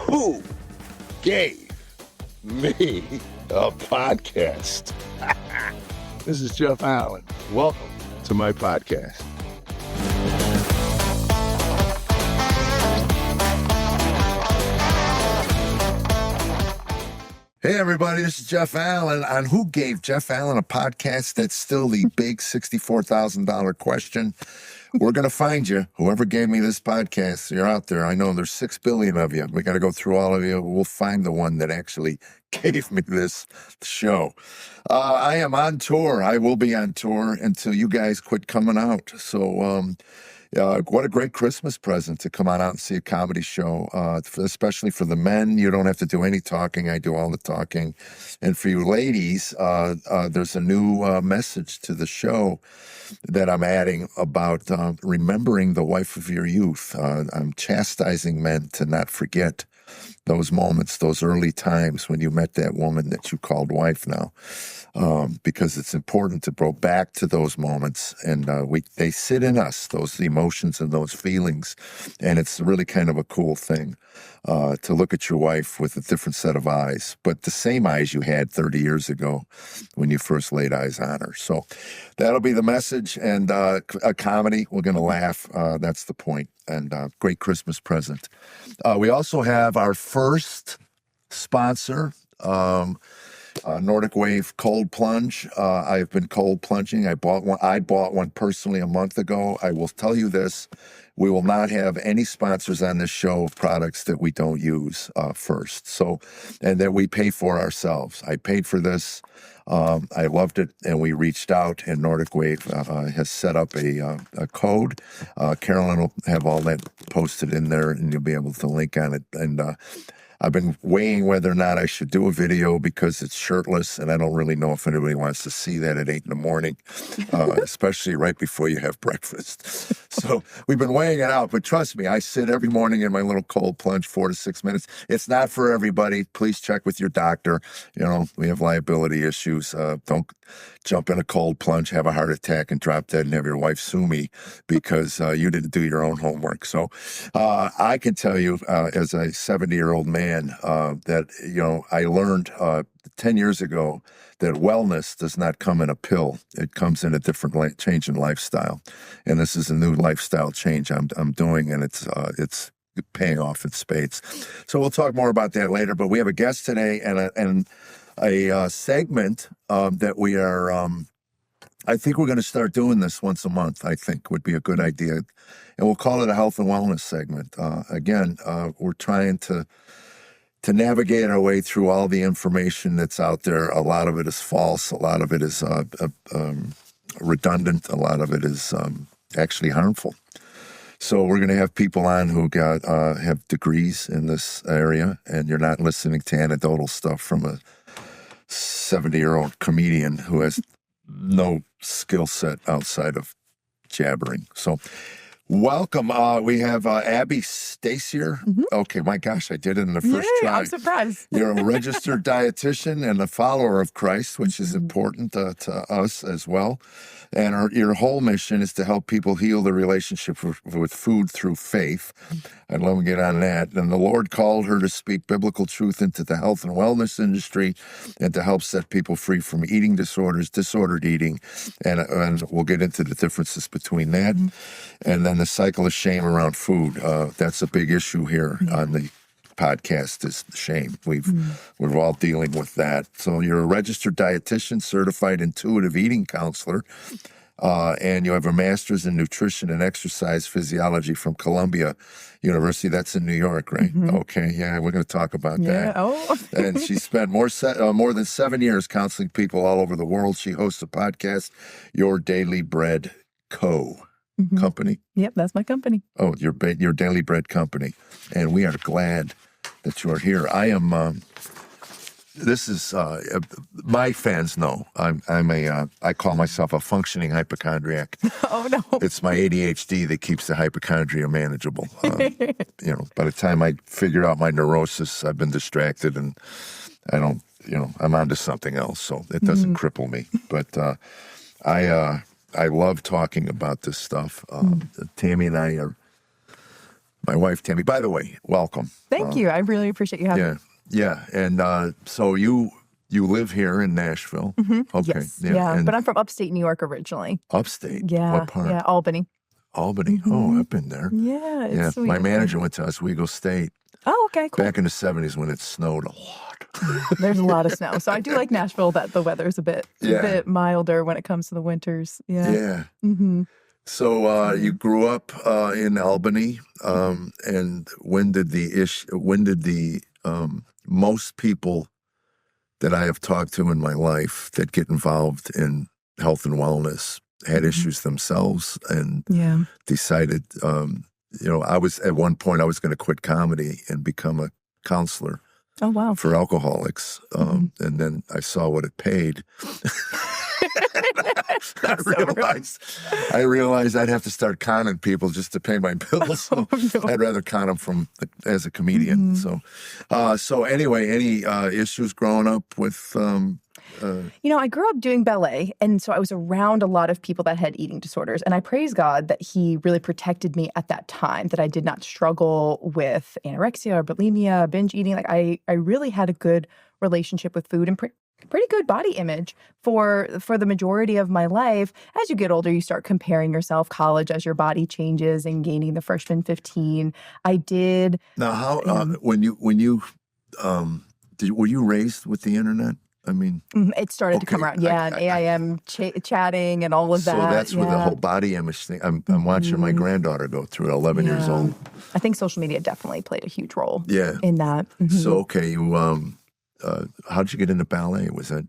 Who gave me a podcast? This is Jeff Allen. Welcome to my podcast. Hey, everybody, this is Jeff Allen on Who Gave Jeff Allen a Podcast? That's still the big $64,000 question. We're going to find you. Whoever gave me this podcast, you're out there. I know there's 6 billion of you. We got to go through all of you. We'll find the one that actually gave me this show. I am on tour. I will be on tour until you guys quit coming out. So, what a great Christmas present to come on out and see a comedy show, especially for the men. You don't have to do any talking. I do all the talking. And for you ladies, there's a new message to the show that I'm adding about remembering the wife of your youth. I'm chastising men to not forget those moments, those early times when you met that woman that you called wife now, because it's important to go back to those moments, and they sit in us, those emotions and those feelings, and it's really kind of a cool thing to look at your wife with a different set of eyes, but the same eyes you had 30 years ago when you first laid eyes on her. So that'll be the message, and a comedy. We're going to laugh. That's the point, and great Christmas present. We also have our first sponsor, Nordic Wave Cold Plunge. I've been cold plunging. I bought one personally a month ago. I will tell you this. We will not have any sponsors on this show of products that we don't use first. So, and that we pay for ourselves. I paid for this. I loved it, and we reached out, and Nordic Wave has set up a code. Carolyn will have all that posted in there, and you'll be able to link on it. And I've been weighing whether or not I should do a video because it's shirtless, and I don't really know if anybody wants to see that at 8 in the morning, especially right before you have breakfast. So we've been weighing it out, but trust me, I sit every morning in my little cold plunge, 4 to 6 minutes. It's not for everybody. Please check with your doctor. You know, we have liability issues. Don't jump in a cold plunge, have a heart attack, and drop dead and have your wife sue me because you didn't do your own homework. So I can tell you as a 70-year-old man that, you know, I learned 10 years ago that wellness does not come in a pill. It comes in a different change in lifestyle. And this is a new lifestyle change I'm doing, and it's paying off in spades. So we'll talk more about that later. But we have a guest today and a segment that we are, I think we're going to start doing this once a month, I think would be a good idea. And we'll call it a health and wellness segment. Again, we're trying to navigate our way through all the information that's out there. A lot of it is false. A lot of it is redundant. A lot of it is actually harmful. So we're going to have people on who have degrees in this area, and you're not listening to anecdotal stuff from a 70-year-old comedian who has no skill set outside of jabbering. So welcome. We have Abbie Stasior. Mm-hmm. Okay, my gosh, I did it in the first try. I'm surprised. You're a registered dietitian and a follower of Christ, which is important to us as well. And your whole mission is to help people heal their relationship with food through faith. I'd love to get on that. And the Lord called her to speak biblical truth into the health and wellness industry and to help set people free from eating disorders, disordered eating. And we'll get into the differences between that. Mm-hmm. And then the cycle of shame around food. That's a big issue here on the podcast is shame. We're all dealing with that. So you're a registered dietitian, certified intuitive eating counselor, and you have a master's in nutrition and exercise physiology from Columbia University. That's in New York, right? Mm-hmm. Okay, yeah, we're going to talk about that. Oh. And she spent more than 7 years counseling people all over the world. She hosts a podcast, Your Daily Bread Co. Mm-hmm. Company. Yep, that's my company. Oh, your Daily Bread Company, and we are glad that you are here. I am. This is my fans know I call myself a functioning hypochondriac. Oh no! It's my ADHD that keeps the hypochondria manageable. By the time I figure out my neurosis, I've been distracted and I don't. I'm onto something else, so it doesn't cripple me. But I love talking about this stuff. Tammy and I are My wife, Tammy. By the way, welcome. Thank you. I really appreciate you having me. Yeah. And so you live here in Nashville. Mm-hmm. Okay. Yes. Yeah. But I'm from upstate New York originally. Upstate? Yeah. What part? Yeah. Albany. Albany. Mm-hmm. Oh, I've been there. Yeah. It's sweet. My manager went to Oswego State. Oh, okay. Cool. Back in the 70s when it snowed a lot. There's a lot of snow. So I do like Nashville that the weather's a bit milder when it comes to the winters. Yeah. Yeah. Mm-hmm. So you grew up in Albany, and when did the most people that I have talked to in my life that get involved in health and wellness had issues themselves and decided, I was at one point I was going to quit comedy and become a counselor. Oh, wow. For alcoholics. And then I saw what it paid. I realized I'd have to start conning people just to pay my bills. So I'd rather con them as a comedian. So anyway, any issues growing up with? I grew up doing ballet, and so I was around a lot of people that had eating disorders. And I praise God that He really protected me at that time, that I did not struggle with anorexia or bulimia, binge eating. Like I really had a good relationship with food and pretty good body image for the majority of my life. As you get older, you start comparing yourself. College, as your body changes and gaining the freshman 15. I did. Now, how were you raised with the internet? I mean, it started to come around. Yeah, and AIM chatting and all of that. So that's where the whole body image thing. I'm watching my granddaughter go through it, 11 years old. I think social media definitely played a huge role in that. Mm-hmm. So, okay, you how'd you get into ballet? Was it?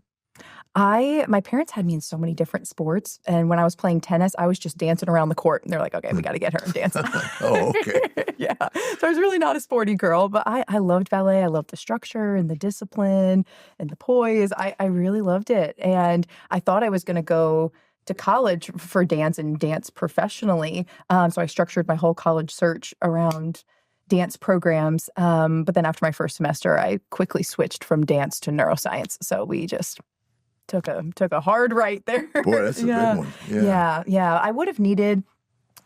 My parents had me in so many different sports. And when I was playing tennis, I was just dancing around the court. And they're like, okay, we got to get her dancing. Oh, okay. Yeah. So I was really not a sporty girl, but I loved ballet. I loved the structure and the discipline and the poise. I really loved it. And I thought I was going to go to college for dance and dance professionally. So I structured my whole college search around dance programs. But then after my first semester, I quickly switched from dance to neuroscience. So we just took a hard right there. Boy, that's a big one. Yeah. I would have needed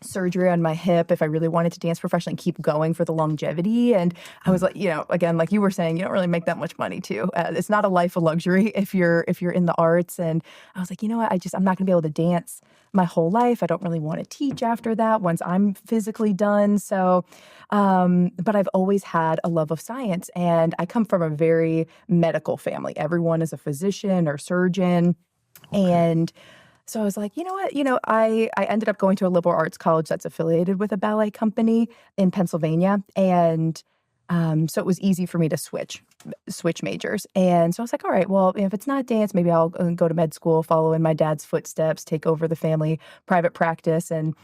surgery on my hip if I really wanted to dance professionally and keep going for the longevity. And I was like, again, like you were saying, you don't really make that much money too. It's not a life of luxury if you're in the arts. And I was like, you know what? I'm not going to be able to dance my whole life. I don't really want to teach after that once I'm physically done. So, but I've always had a love of science, and I come from a very medical family. Everyone is a physician or surgeon. Okay. And so I was like, you know what? I ended up going to a liberal arts college that's affiliated with a ballet company in Pennsylvania. And so it was easy for me to switch majors. And so I was like, all right, well, if it's not dance, maybe I'll go to med school, follow in my dad's footsteps, take over the family private practice and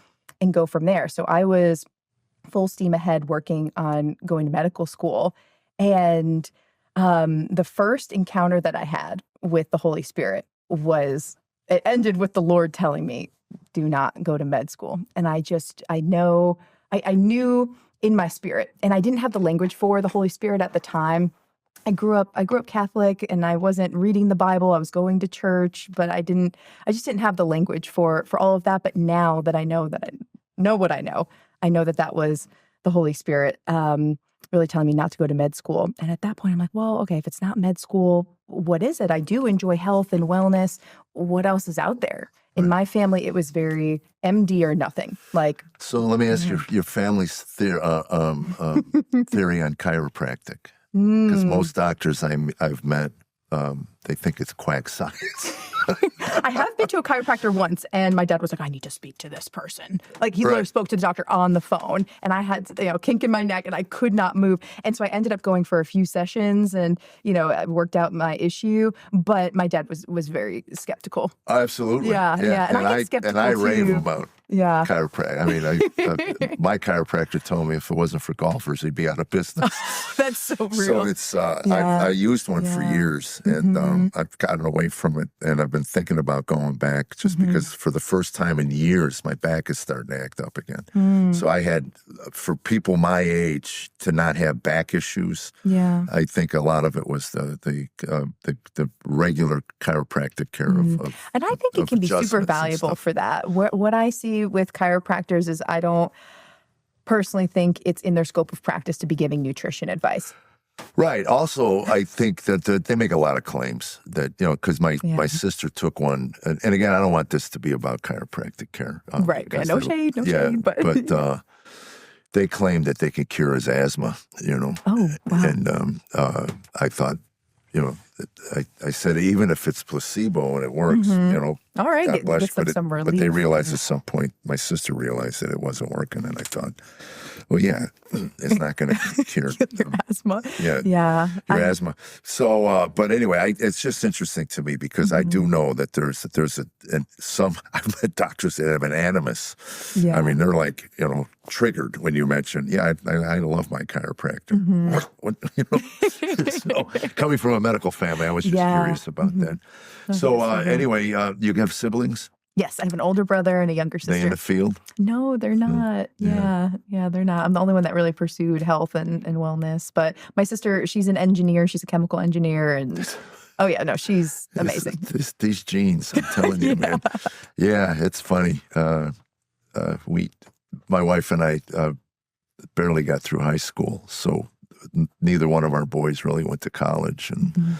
go from there. So I was full steam ahead working on going to medical school. And the first encounter that I had with the Holy Spirit it ended with the Lord telling me, do not go to med school. And I knew in my spirit, and I didn't have the language for the Holy Spirit at the time. I grew up Catholic, and I wasn't reading the Bible. I was going to church, but I just didn't have the language for all of that. But now that I know what I know that was the Holy Spirit really telling me not to go to med school. And at that point, I'm like, well, okay, if it's not med school, what is it? I do enjoy health and wellness. What else is out there? In my family, it was very MD or nothing. So let me ask your family's theory on chiropractic, because most doctors I've met, they think it's quack science. I have been to a chiropractor once, and my dad was like, I need to speak to this person. He literally spoke to the doctor on the phone, and I had kink in my neck, and I could not move. And so I ended up going for a few sessions, and I worked out my issue. But my dad was very skeptical. Absolutely. Yeah. And I get skeptical and I too. rave about chiropractic. I mean, my chiropractor told me if it wasn't for golfers, he'd be out of business. That's so real. So it's I used one for years, and I've gotten away from it, and I've been thinking about going back just because for the first time in years, my back is starting to act up again. So I had, for people my age to not have back issues, I think a lot of it was the regular chiropractic care of and I think it can be super valuable for that. What I see with chiropractors is personally think it's in their scope of practice to be giving nutrition advice. Right. Also, I think that they make a lot of claims that, because my sister took one. And again, I don't want this to be about chiropractic care. Right. Yeah, no shade. But they claim that they can cure his asthma, Oh, wow. And I thought, I said, even if it's placebo and it works, All right. God bless, Get some relief. but they realized at some point, my sister realized that it wasn't working. And I thought, well, yeah, it's not going to cure your asthma. your asthma. So, but anyway, it's just interesting to me because I do know that there's some I've met doctors that have an animus. Yeah. I mean, they're like, triggered when you mention, I love my chiropractor. So, coming from a medical family, I was just curious about that. So, anyway, you have siblings? Yes, I have an older brother and a younger sister. They in the field? No, they're not. Yeah, they're not. I'm the only one that really pursued health and wellness. But my sister, she's an engineer. She's a chemical engineer. And she's amazing. These genes, I'm telling you, man. Yeah, it's funny. My wife and I barely got through high school. So neither one of our boys really went to college. And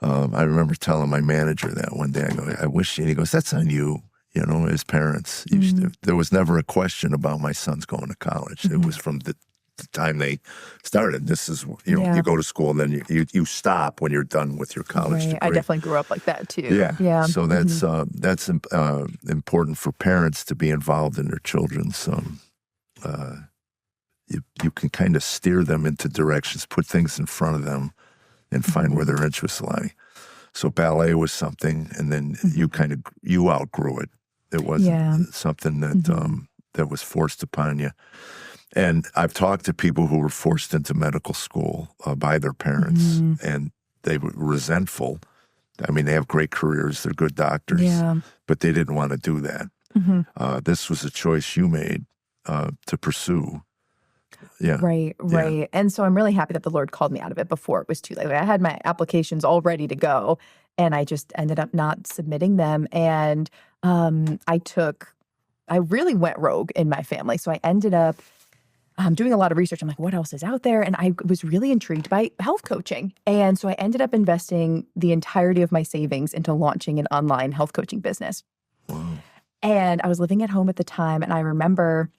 I remember telling my manager that one day. I go, I wish, and he goes, that's on you. As parents, there was never a question about my sons going to college. It was from the time they started. This is, you go to school and then you stop when you're done with your college degree. I definitely grew up like that too. Yeah. So that's important for parents to be involved in their children's. You can kind of steer them into directions, put things in front of them, and find where their interests lie. So ballet was something, and then you outgrew it. It wasn't something that that was forced upon you. And I've talked to people who were forced into medical school by their parents, and they were resentful. I mean, they have great careers; they're good doctors, but they didn't want to do that. This was a choice you made to pursue. Yeah. Right. Yeah. And so I'm really happy that the Lord called me out of it before it was too late. I had my applications all ready to go, and I just ended up not submitting them. And I really went rogue in my family. So I ended up doing a lot of research. I'm like, what else is out there? And I was really intrigued by health coaching. And so I ended up investing the entirety of my savings into launching an online health coaching business. Wow. And I was living at home at the time. And I remember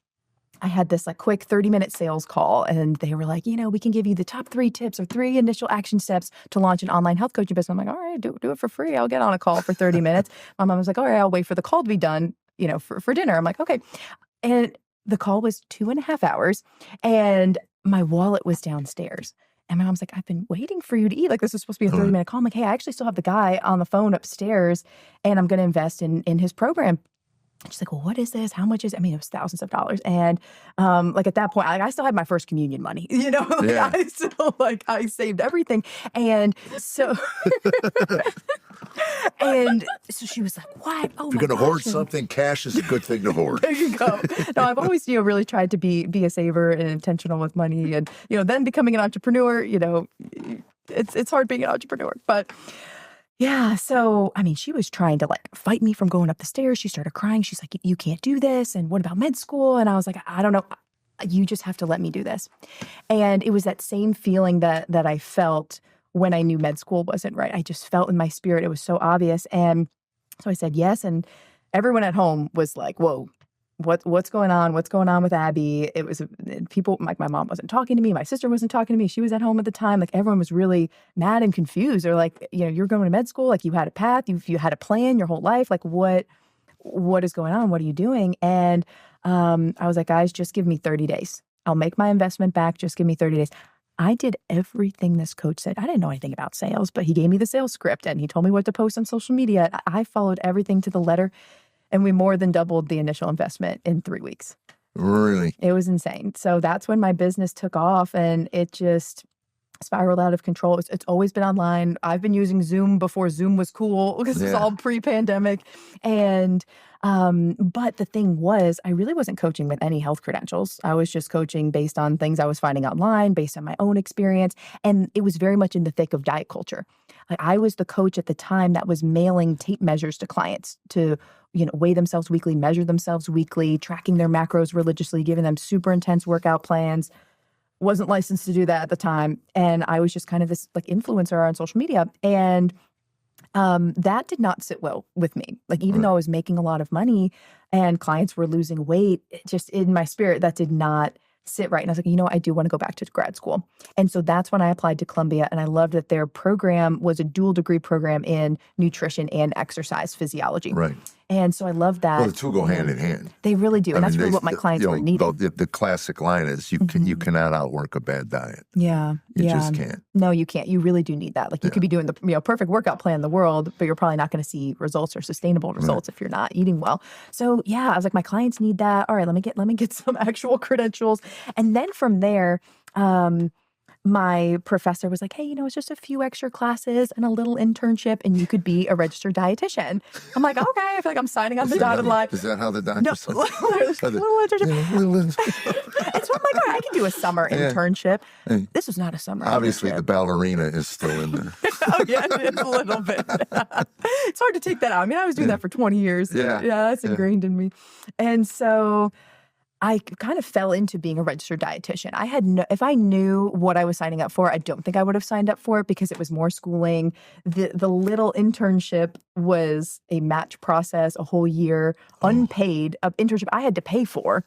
I had this quick 30-minute sales call, and they were like, we can give you the top 3 tips or 3 initial action steps to launch an online health coaching business. I'm like, all right, do it for free. I'll get on a call for 30 minutes. My mom was like, all right, I'll wait for the call to be done, for dinner. I'm like, okay. And the call was 2.5 hours, and my wallet was downstairs. And my mom's like, I've been waiting for you to eat. This is supposed to be a 30-minute call. I'm like, hey, I actually still have the guy on the phone upstairs, and I'm going to invest in his program. She's like, well, what is this? How much is it? I mean, it was thousands of dollars. And at that point, I still had my first communion money, I still I saved everything. And so, she was like, what? Oh, if you're going to hoard something, cash is a good thing to hoard. There you go. No, I've always, really tried to be a saver and intentional with money. And, then becoming an entrepreneur, it's hard being an entrepreneur, but yeah. So, I mean, she was trying to fight me from going up the stairs. She started crying. She's like, you can't do this. And what about med school? And I was like, I don't know. You just have to let me do this. And it was that same feeling that I felt when I knew med school wasn't right. I just felt in my spirit. It was so obvious. And so I said yes. And everyone at home was like, whoa, what's going on? What's going on with Abbie? It was people my mom wasn't talking to me. My sister wasn't talking to me. She was at home at the time. Everyone was really mad and confused. They're like, you're going to med school. You had a path. You had a plan your whole life. What is going on? What are you doing? And I was like, guys, just give me 30 days. I'll make my investment back. Just give me 30 days. I did everything this coach said. I didn't know anything about sales, but he gave me the sales script and he told me what to post on social media. I followed everything to the letter. And we more than doubled the initial investment in 3 weeks. Really? It was insane. So that's when my business took off, and it just spiraled out of control. It's always been online. I've been using Zoom before Zoom was cool because it's all pre-pandemic. And but the thing was, I really wasn't coaching with any health credentials. I was just coaching based on things I was finding online, based on my own experience. And it was very much in the thick of diet culture. Like I was the coach at the time that was mailing tape measures to clients to, weigh themselves weekly, measure themselves weekly, tracking their macros religiously, giving them super intense workout plans. Wasn't licensed to do that at the time. And I was just kind of this like influencer on social media. And that did not sit well with me. Like, even though I was making a lot of money and clients were losing weight, it just in my spirit, that did not sit right. And I was like, I do want to go back to grad school. And so that's when I applied to Columbia. And I loved that their program was a dual degree program in nutrition and exercise physiology. Right. And so I love that. Well, the two go hand in hand. They really do. And that's really what my clients were needing. The classic line is you cannot outwork a bad diet. Yeah. You just can't. No, you can't. You really do need that. Like you could be doing the perfect workout plan in the world, but you're probably not going to see results or sustainable results if you're not eating well. So yeah, I was like, my clients need that. All right, let me get some actual credentials. And then from there, my professor was like, hey, it's just a few extra classes and a little internship and you could be a registered dietitian. I'm like, okay, I feel like I'm signing on the dotted line. Is that how the doctor said? No, little internship. And so I'm like, all right, I can do a summer internship. This was not a summer Obviously, internship. the ballerina is still in there. Oh, yeah, it's a little bit. It's hard to take that out. I mean, I was doing that for 20 years. Yeah. That's ingrained in me. And so I kind of fell into being a registered dietitian. If I knew what I was signing up for, I don't think I would have signed up for it because it was more schooling. The little internship was a match process, a whole year, unpaid internship I had to pay for.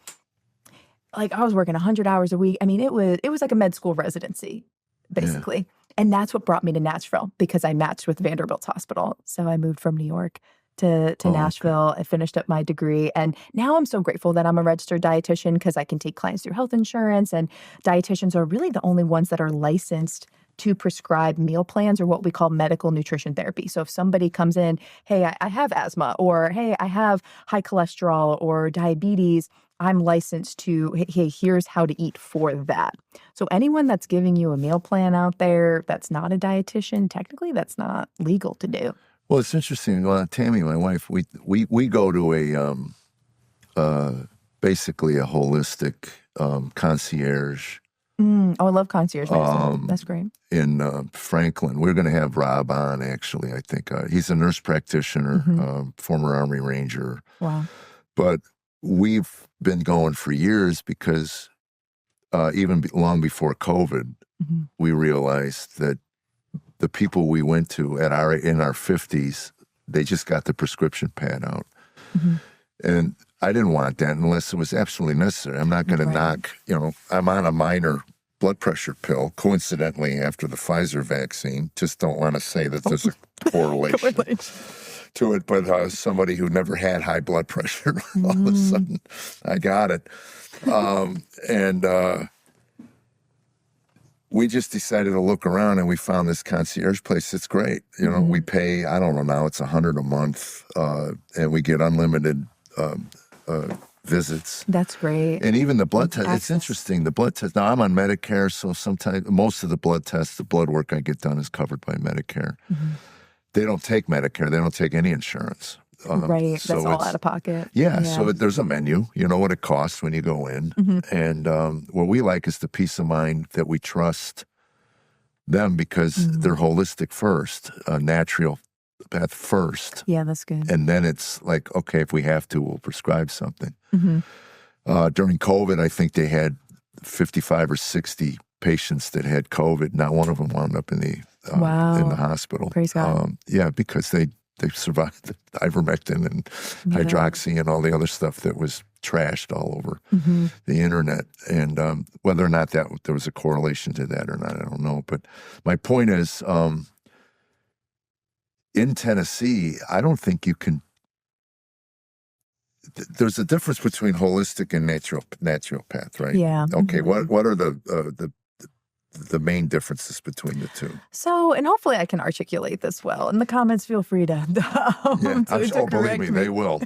Like I was working 100 hours a week. I mean, it was like a med school residency, basically. Yeah. And that's what brought me to Nashville because I matched with Vanderbilt's hospital. So I moved from New York to Nashville. Okay. I finished up my degree. And now I'm so grateful that I'm a registered dietitian because I can take clients through health insurance. And dietitians are really the only ones that are licensed to prescribe meal plans or what we call medical nutrition therapy. So if somebody comes in, hey, I have asthma, or hey, I have high cholesterol or diabetes, I'm licensed to, hey, here's how to eat for that. So anyone that's giving you a meal plan out there that's not a dietitian, technically that's not legal to do. Well, it's interesting. Tammy, my wife, we go to basically a holistic concierge. I love concierge medicine. That's great. In Franklin. We're going to have Rob on, actually, I think. He's a nurse practitioner, former Army Ranger. Wow. But we've been going for years because even long before COVID, we realized that the people we went to in our 50s, they just got the prescription pad out. And I didn't want that unless it was absolutely necessary. I'm not going to knock, I'm on a minor blood pressure pill, coincidentally, after the Pfizer vaccine. Just don't want to say that there's a correlation to it. But somebody who never had high blood pressure, all of a sudden, I got it. We just decided to look around and we found this concierge place. It's great. We pay, I don't know now, it's $100 a month, and we get unlimited visits. That's great. And even the blood test, it's interesting. The blood test, now I'm on Medicare, so sometimes most of the blood tests, the blood work I get done is covered by Medicare. They don't take Medicare. They don't take any insurance. Right, so that's all out of pocket. Yeah, so there's a menu. You know what it costs when you go in. And what we like is the peace of mind that we trust them because they're holistic first, natural path first. Yeah, that's good. And then it's like, okay, if we have to, we'll prescribe something. During COVID, I think they had 55 or 60 patients that had COVID. Not one of them wound up in the hospital. Praise God. Because they survived the ivermectin and hydroxy and all the other stuff that was trashed all over the internet. And whether or not there was a correlation to that or not, I don't know. But my point is, in Tennessee, I don't think you can. There's a difference between holistic and naturopath, right? Yeah. Okay. What are the main differences between the two? So, and hopefully I can articulate this well. In the comments, feel free to believe me, they will.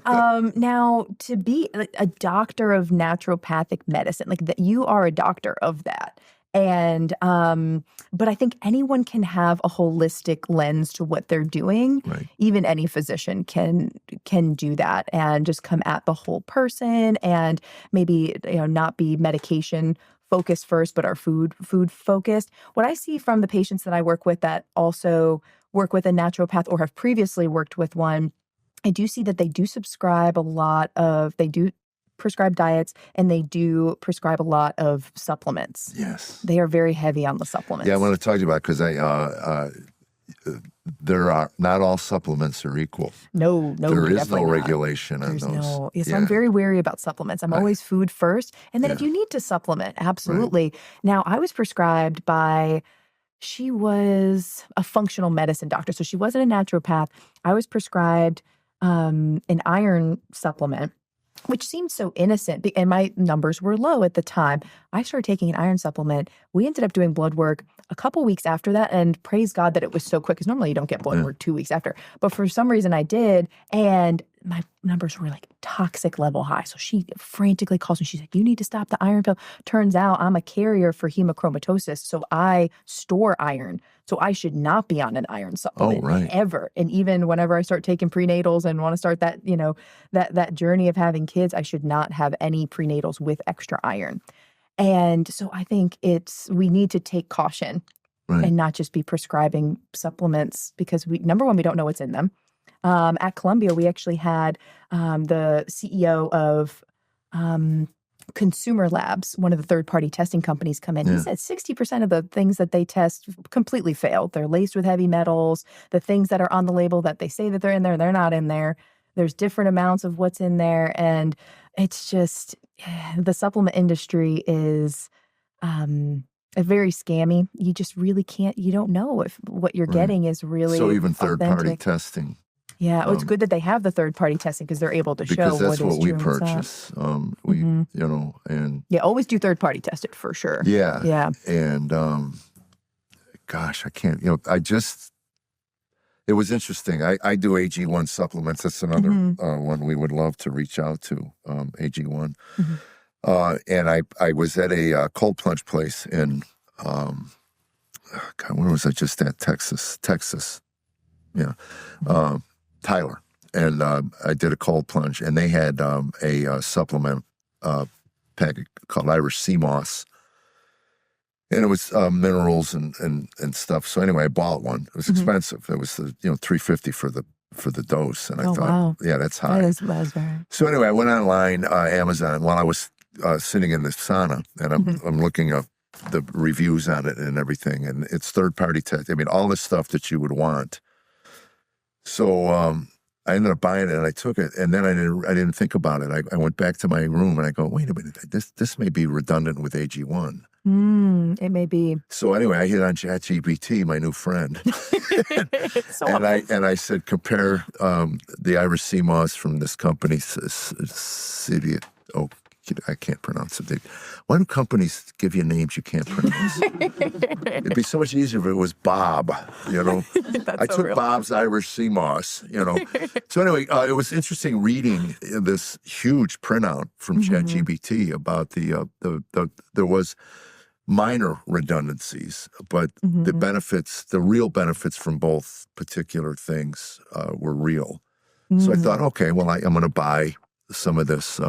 Now, to be a doctor of naturopathic medicine, like that, you are a doctor of that. And, but I think anyone can have a holistic lens to what they're doing. Right. Even any physician can do that and just come at the whole person and maybe, not be medication focused first, but are food focused. What I see from the patients that I work with that also work with a naturopath or have previously worked with one, I do see that they do they do prescribe diets and they do prescribe a lot of supplements. Yes. They are very heavy on the supplements. Yeah, I want to talk to you about because there are not all supplements are equal. No, there is no definitely not. regulation on There's those. no. Yes, I'm very wary about supplements. I'm always food first, and then if you need to supplement, absolutely. Now, I was prescribed by. She was a functional medicine doctor, so she wasn't a naturopath. I was prescribed an iron supplement, which seemed so innocent, and my numbers were low at the time. I started taking an iron supplement. We ended up doing blood work a couple weeks after that, and praise God that it was so quick, because normally you don't get blood work 2 weeks after. But for some reason I did, and my numbers were like toxic level high. So she frantically calls me. She's like, you need to stop the iron pill. Turns out I'm a carrier for hemochromatosis, so I store iron. So I should not be on an iron supplement ever. And even whenever I start taking prenatals and want to start that, that journey of having kids, I should not have any prenatals with extra iron. And so I think we need to take caution and not just be prescribing supplements because number one, we don't know what's in them. At Columbia, we actually had the CEO of Consumer Labs, one of the third-party testing companies, come in. He said 60% of the things that they test completely failed. They're laced with heavy metals. The things that are on the label that they say that they're in there, they're not in there. There's different amounts of what's in there. And it's just, the supplement industry is very scammy. You just really you don't know if what you're getting is really So even third-party authentic. testing. Yeah, it's good that they have the third-party testing because they're able to show because that's what is what we true purchase. We, and always do third-party test it for sure. Yeah. And gosh, I can't. It was interesting. I do AG1 supplements. That's another one we would love to reach out to. AG1. And I was at a cold plunge place in where was I just at? Texas. Yeah. Tyler, and I did a cold plunge, and they had a supplement packet called Irish Sea Moss, and it was minerals and stuff. So anyway, I bought one. It was expensive. It was $350 for the dose, and I thought, wow. yeah, that's high. That was very. So anyway, I went online, Amazon, while I was sitting in the sauna, and I'm looking up the reviews on it and everything, and it's third-party test. I mean, all the stuff that you would want. So I ended up buying it, and I took it, and then I didn't think about it. I went back to my room, and I go, wait a minute, this may be redundant with AG1. It may be. So anyway, I hit on ChatGPT, my new friend, and I said, compare the Irish Sea Moss from this company, I can't pronounce it. Why do companies give you names you can't pronounce? It'd be so much easier if it was Bob, I took real. Bob's Irish Sea Moss, So anyway, it was interesting reading this huge printout from ChatGPT about there was minor redundancies, but the benefits, the real benefits from both particular things were real. So I thought, okay, well, I'm going to buy some of this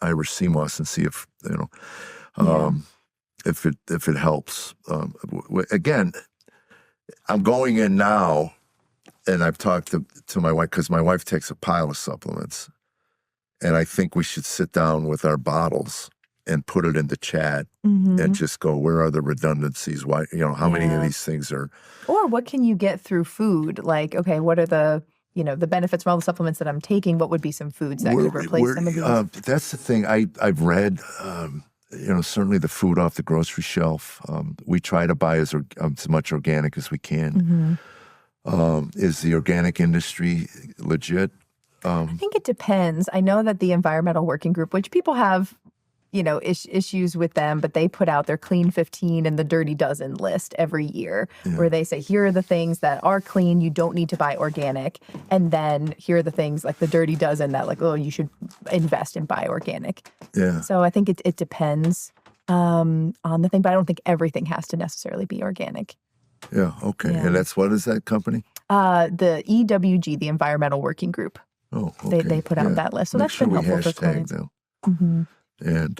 Irish Sea Moss and see if if it helps. Again, I'm going in now, and I've talked to my wife because my wife takes a pile of supplements, and I think we should sit down with our bottles and put it in the chat and just go, where are the redundancies? Why, how many of these things are? Or what can you get through food? Like, okay, what are the the benefits from all the supplements that I'm taking? What would be some foods that could replace some of these? That's the thing. I've read, certainly the food off the grocery shelf. We try to buy as much organic as we can. Is the organic industry legit? I think it depends. I know that the Environmental Working Group, which people have issues with them, but they put out their Clean 15 and the Dirty Dozen list every year where they say, here are the things that are clean, you don't need to buy organic. And then here are the things like the Dirty Dozen that you should invest and buy organic. Yeah. So I think it depends on the thing, but I don't think everything has to necessarily be organic. Yeah, okay. Yeah. And what is that company? The EWG, the Environmental Working Group. Oh, okay. They put out that list. So that's been helpful for clients. Now. And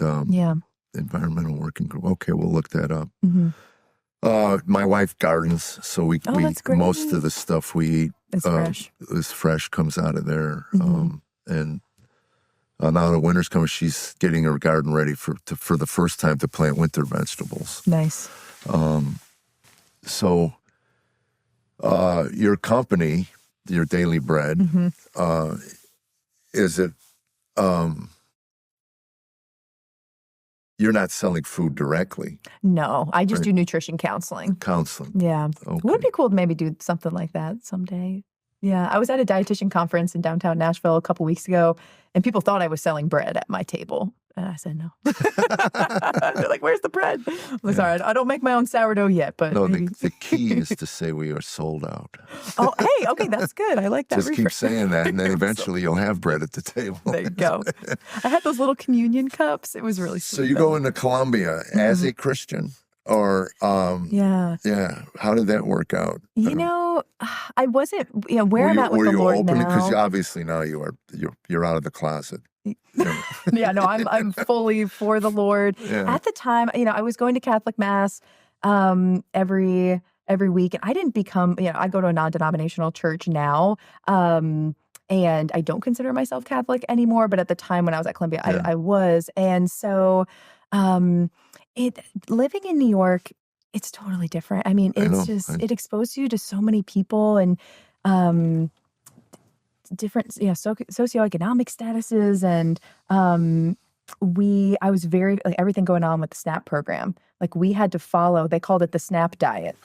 Environmental working group. Okay, we'll look that up. Mm-hmm. My wife gardens, so we that's great. most of the stuff we eat It's fresh. is fresh, comes out of there. Mm-hmm. And now the winter's coming. She's getting her garden ready for the first time to plant winter vegetables. Nice. So your company, your Daily Bread, Mm-hmm. is it? You're not selling food directly. No, I just do nutrition counseling. Counseling. Yeah. Okay. It would be cool to maybe do something like that someday. Yeah. I was at a dietitian conference in downtown Nashville a couple weeks ago, and people thought I was selling bread at my table. And I said no. They're like, "Where's the bread?" I'm like, "Sorry, I don't make my own sourdough yet." But No, maybe. the key is to say we are sold out. Oh, hey, okay, that's good. I like that. Just keep saying that, and then eventually you'll have bread at the table. There you go. I had those little communion cups. It was really sweet. So you go into Colombia as a Christian, or Yeah. How did that work out? You know, I wasn't. Where I'm at with were the you Lord open? Because now. obviously now you're out of the closet. Yeah, no, I'm fully for the Lord. Yeah. At the time, I was going to Catholic Mass every week, and I didn't become. I go to a non-denominational church now, and I don't consider myself Catholic anymore. But at the time when I was at Columbia, I was, and so living in New York, it's totally different. I mean, it's it exposed you to so many people and different socioeconomic statuses, and I was very everything going on with the SNAP program. Like we had to follow. They called it the SNAP diet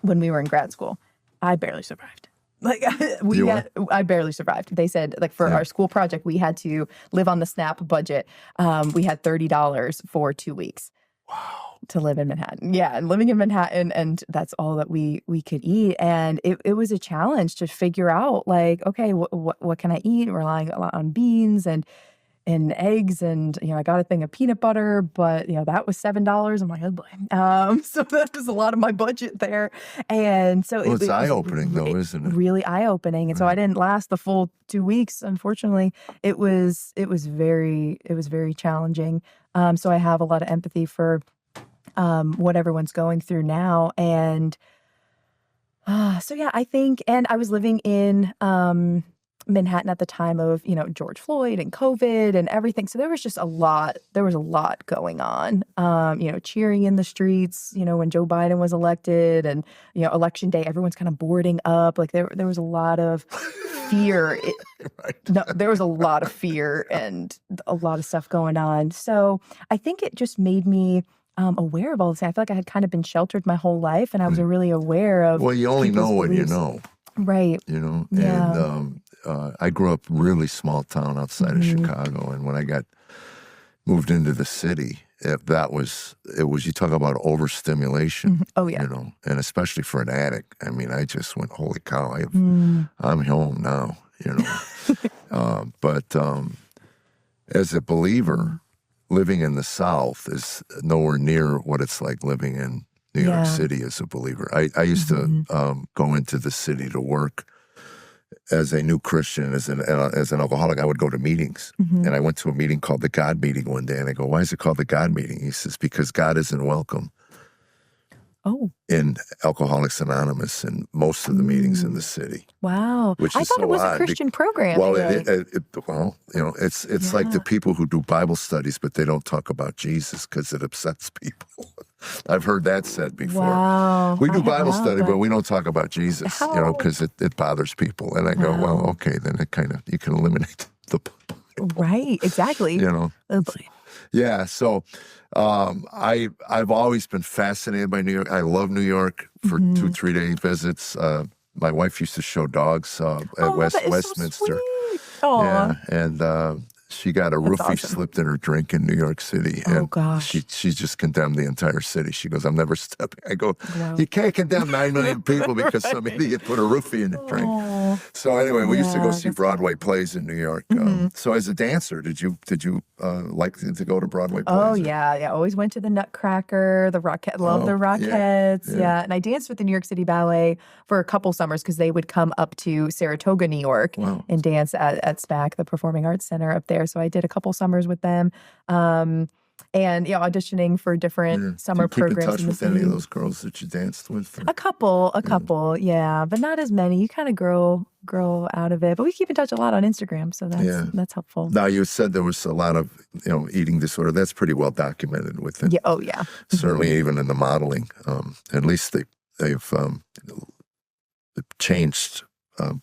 when we were in grad school. I barely survived. I barely survived. They said for our school project, we had to live on the SNAP budget. We had $30 for 2 weeks. Wow. To live in Manhattan. Yeah, and living in Manhattan, and that's all that we could eat. And it was a challenge to figure out, okay, what can I eat? Relying a lot on beans and eggs, and I got a thing of peanut butter, but that was $7. I'm like, oh boy. So that was a lot of my budget there. And so it's eye-opening though, isn't it? Really eye-opening. And so I didn't last the full 2 weeks, unfortunately. It was very challenging. So I have a lot of empathy for what everyone's going through now. And I think, and I was living in Manhattan at the time of, George Floyd and COVID and everything. So there was just a lot going on, cheering in the streets, when Joe Biden was elected, and, election day, everyone's kind of boarding up. There was a lot of fear. There was a lot of fear and a lot of stuff going on. So I think it just made me aware of all this. I feel like I had kind of been sheltered my whole life, and I was really aware of. Well, you only know what beliefs. you know, right? Yeah. And I grew up really small town outside of Chicago, and when I moved into the city, it was you talk about overstimulation. Oh yeah, and especially for an addict. I mean, I just went, holy cow! I'm home now, But as a believer, living in the South is nowhere near what it's like living in New York City as a believer. I used to go into the city to work as a new Christian, as an alcoholic. I would go to meetings, and I went to a meeting called the God Meeting one day, and I go, "Why is it called the God Meeting?" He says, "Because God isn't welcome." In Alcoholics Anonymous and most of the meetings in the city. Wow. Which I is thought it was a Christian program. Well, it's like the people who do Bible studies, but they don't talk about Jesus because it upsets people. I've heard that said before. Wow. We do Bible study, but we don't talk about Jesus, because it bothers people. And I go, well, okay, then you can eliminate the Right, exactly. Oh boy. Yeah, so I've always been fascinated by New York. I love New York for 2-3 day visits. My wife used to show dogs at Westminster. So yeah, and she got a roofie slipped in her drink in New York City. And gosh. She just condemned the entire city. She goes, "I'm never stepping." I go, You can't condemn 9 million people because some idiot put a roofie in the drink. So anyway, we used to go see Broadway plays in New York. So as a dancer, did you like to go to Broadway plays? Oh, yeah. Always went to the Nutcracker, the Rockette. Love the Rockettes. Yeah. And I danced with the New York City Ballet for a couple summers because they would come up to Saratoga, New York and dance at SPAC, the Performing Arts Center up there. So I did a couple summers with them. and auditioning for different Do summer you keep in programs touch in the with any of city. those girls that you danced with? A couple, yeah, but not as many. You kind of grow out of it. But we keep in touch a lot on Instagram, so Yeah. that's helpful. Now, you said there was a lot of, eating disorder. That's pretty well documented within, Yeah. Oh, yeah. certainly even in the modeling. At least they've changed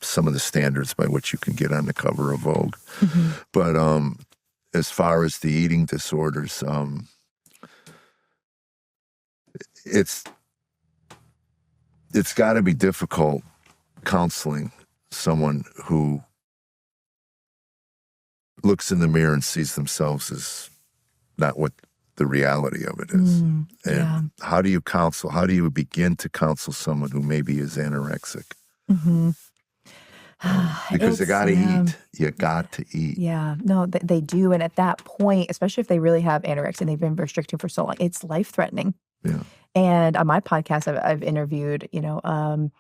some of the standards by which you can get on the cover of Vogue. Mm-hmm. But as far as the eating disorders, it's got to be difficult counseling someone who looks in the mirror and sees themselves as not what the reality of it is. Yeah. And how do you begin to counsel someone who maybe is anorexic? Mm-hmm. Because you got to Yeah. eat. You got to eat. Yeah, no, they do. And at that point, especially if they really have anorexia and they've been restricting for so long, it's life-threatening. Yeah. And on my podcast, I've interviewed, a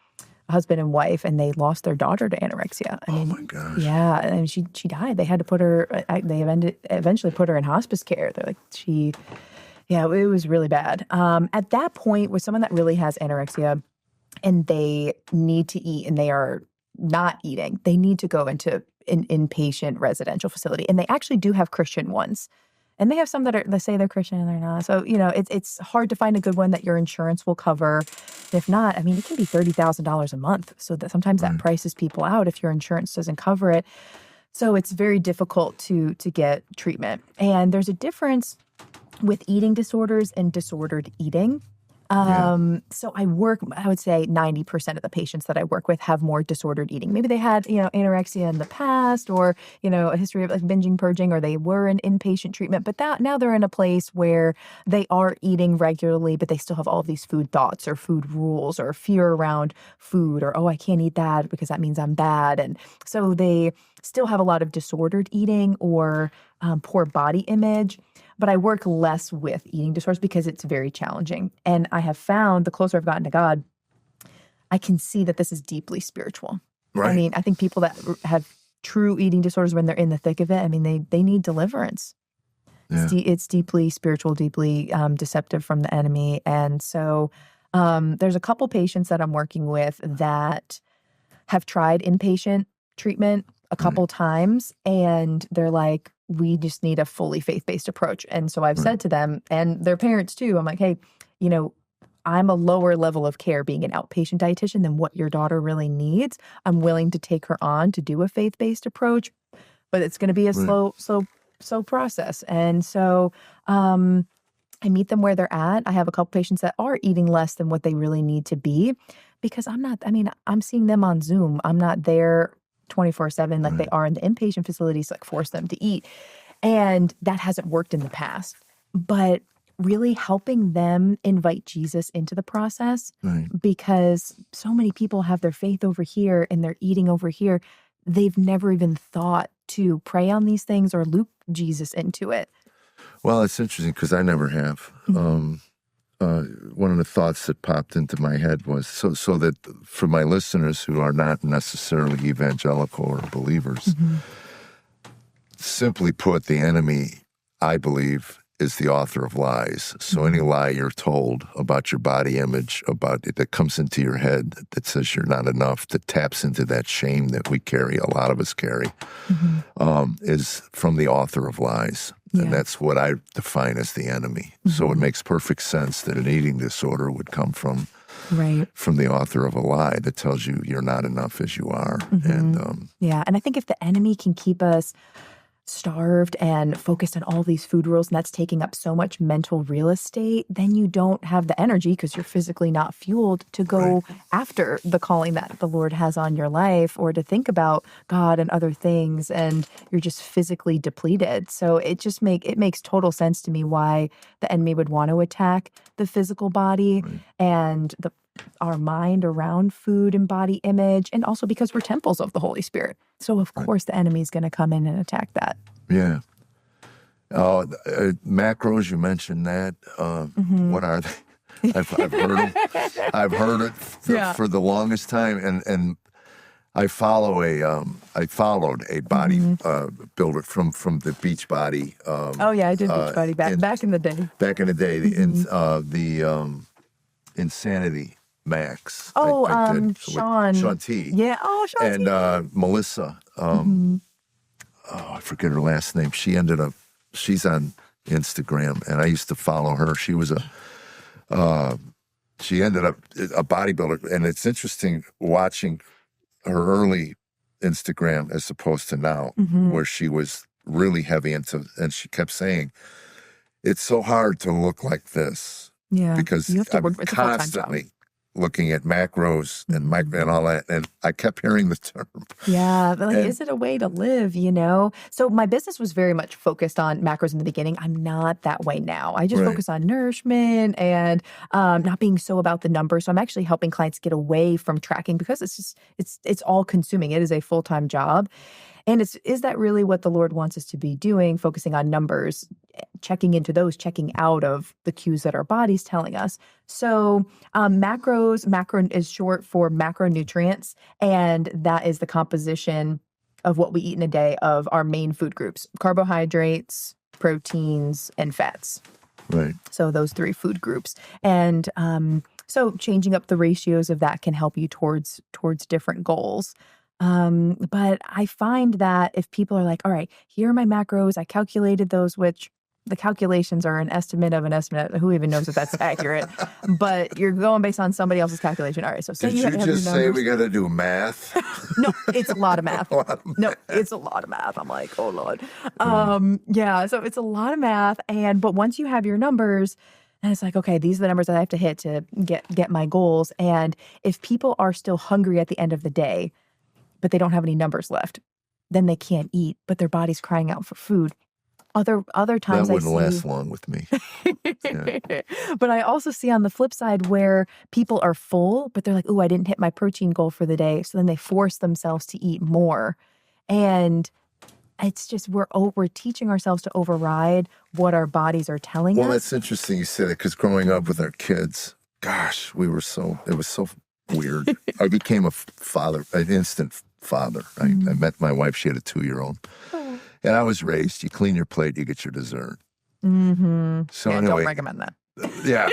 husband and wife, and they lost their daughter to anorexia. I mean, Oh my gosh. yeah, and she died. They had to put her. They eventually put her in hospice care. They're like yeah, it was really bad. At that point, with someone that really has anorexia, and they need to eat, and they are not eating, they need to go into an inpatient residential facility, and they actually do have Christian ones. And they have some that say they're Christian and they're not. So, it's hard to find a good one that your insurance will cover. If not, I mean, it can be $30,000 a month. So that sometimes that prices people out if your insurance doesn't cover it. So it's very difficult to get treatment. And there's a difference with eating disorders and disordered eating. So I would say 90% of the patients that I work with have more disordered eating. Maybe they had, anorexia in the past, or, a history of like binging, purging, or they were in inpatient treatment, but now they're in a place where they are eating regularly, but they still have all of these food thoughts or food rules or fear around food, or, oh, I can't eat that because that means I'm bad. And so they still have a lot of disordered eating or poor body image. But I work less with eating disorders because it's very challenging. And I have found the closer I've gotten to God, I can see that this is deeply spiritual. Right. I mean, I think people that have true eating disorders, when they're in the thick of it, I mean, they need deliverance. Yeah. It's deeply spiritual, deeply deceptive from the enemy. And so there's a couple patients that I'm working with that have tried inpatient treatment a couple times, and they're like, we just need a fully faith-based approach. And so I've said to them, and their parents too, I'm like, hey, I'm a lower level of care being an outpatient dietitian than what your daughter really needs. I'm willing to take her on to do a faith-based approach, but it's going to be a slow process. And so I meet them where they're at. I have a couple patients that are eating less than what they really need to be, because I'm seeing them on Zoom. I'm not there 24/7 like they are in the inpatient facilities, like force them to eat. And that hasn't worked in the past. But really helping them invite Jesus into the process, because so many people have their faith over here and they're eating over here. They've never even thought to pray on these things or loop Jesus into it. Well, it's interesting because I never have. One of the thoughts that popped into my head was so that for my listeners who are not necessarily evangelical or believers, simply put, the enemy, I believe, is the author of lies. So any lie you're told about your body image, about it, that comes into your head that says you're not enough, that taps into that shame that we carry, a lot of us carry, is from the author of lies. Yeah. And that's what I define as the enemy. So it makes perfect sense that an eating disorder would come from the author of a lie that tells you you're not enough as you are. And and I think if the enemy can keep us starved and focused on all these food rules, and that's taking up so much mental real estate, then you don't have the energy, because you're physically not fueled, to go after the calling that the Lord has on your life, or to think about God and other things, and you're just physically depleted. So it makes total sense to me why the enemy would want to attack the physical body and our mind around food and body image, and also because we're temples of the Holy Spirit. So of course the enemy is going to come in and attack that. Yeah. Macros, you mentioned that. What are they? I've heard them. I've heard it for the longest time, and I followed a body builder from the Beachbody. Oh yeah, I did Beachbody back in the day. Back in the day, the Insanity Max. Oh, I did with Sean. Sean T. Yeah. Oh, Sean T. And Melissa. I forget her last name. She's on Instagram, and I used to follow her. She was she ended up a bodybuilder, and it's interesting watching her early Instagram as opposed to now, where she was really heavy into, and she kept saying, it's so hard to look like this. Yeah. Because You have to I'm work with a full-time constantly looking at macros and micro and all that. And I kept hearing the term. Yeah, but is it a way to live, So my business was very much focused on macros in the beginning. I'm not that way now. I just focus on nourishment and not being so about the numbers. So I'm actually helping clients get away from tracking because it's all consuming. It is a full-time job. And is that really what the Lord wants us to be doing, focusing on numbers, checking into those, checking out of the cues that our body's telling us? So macro is short for macronutrients, and that is the composition of what we eat in a day of our main food groups: carbohydrates, proteins, and fats. Right. So those three food groups. And so changing up the ratios of that can help you towards different goals. But I find that if people are like, all right, here are my macros, I calculated those, which the calculations are an estimate of an estimate. Who even knows if that's accurate? But you're going based on somebody else's calculation. All right, so say Did you you have just your say numbers. we got to do math? No, it's a lot of math. No, it's a lot of math. I'm like, oh Lord. Yeah, so it's a lot of math. But once you have your numbers, and it's like, okay, these are the numbers that I have to hit to get my goals. And if people are still hungry at the end of the day, but they don't have any numbers left, then they can't eat, but their body's crying out for food. Other times that wouldn't last long with me. Yeah. But I also see on the flip side where people are full, but they're like, "Ooh, I didn't hit my protein goal for the day." So then they force themselves to eat more. And it's just we're teaching ourselves to override what our bodies are telling us. Well, that's interesting you said it, because growing up with our kids, gosh, it was so weird. I became an instant father. I met my wife. She had a 2-year-old. Oh. And I was raised, you clean your plate, you get your dessert. So Yeah, anyway, don't recommend that. Yeah.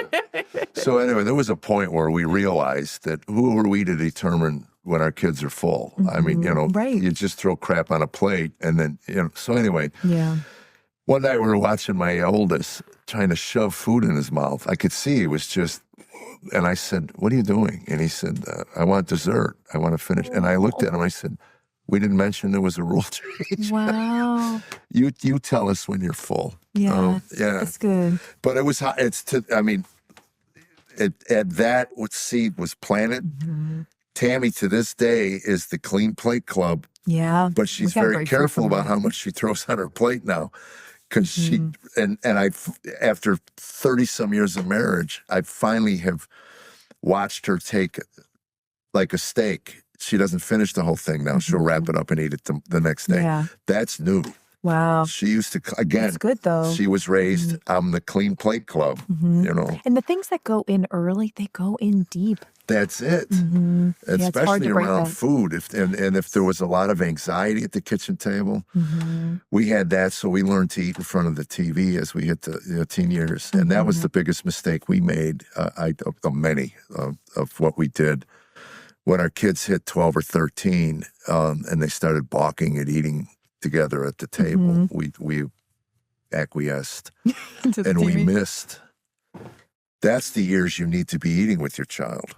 So anyway, there was a point where we realized that who are we to determine when our kids are full? I mean, you just throw crap on a plate and then, so anyway. Yeah. One night we were watching my oldest trying to shove food in his mouth. I could see he was just, and I said, "What are you doing?" And he said, "I want dessert. I want to finish." And I looked at him, I said, "We didn't mention there was a rule change." Wow. You tell us when you're full. Yeah. Yeah. That's good. But it was, what seed was planted. Tammy to this day is the Clean Plate Club. Yeah. But she's very careful about how much she throws on her plate now. Because she, and after 30 some years of marriage, I finally have watched her take like a steak. She doesn't finish the whole thing now. She'll wrap it up and eat it the next day. Yeah. That's new. Wow. She used to, again, That's good though. She was raised on the Clean Plate Club, And the things that go in early, they go in deep. That's it. Yeah, especially around that. food. If there was a lot of anxiety at the kitchen table, we had that. So we learned to eat in front of the TV as we hit the teen years. And that was the biggest mistake we made, many of what we did. When our kids hit 12 or 13 and they started balking at eating together at the table, we acquiesced and we missed. That's the years you need to be eating with your child.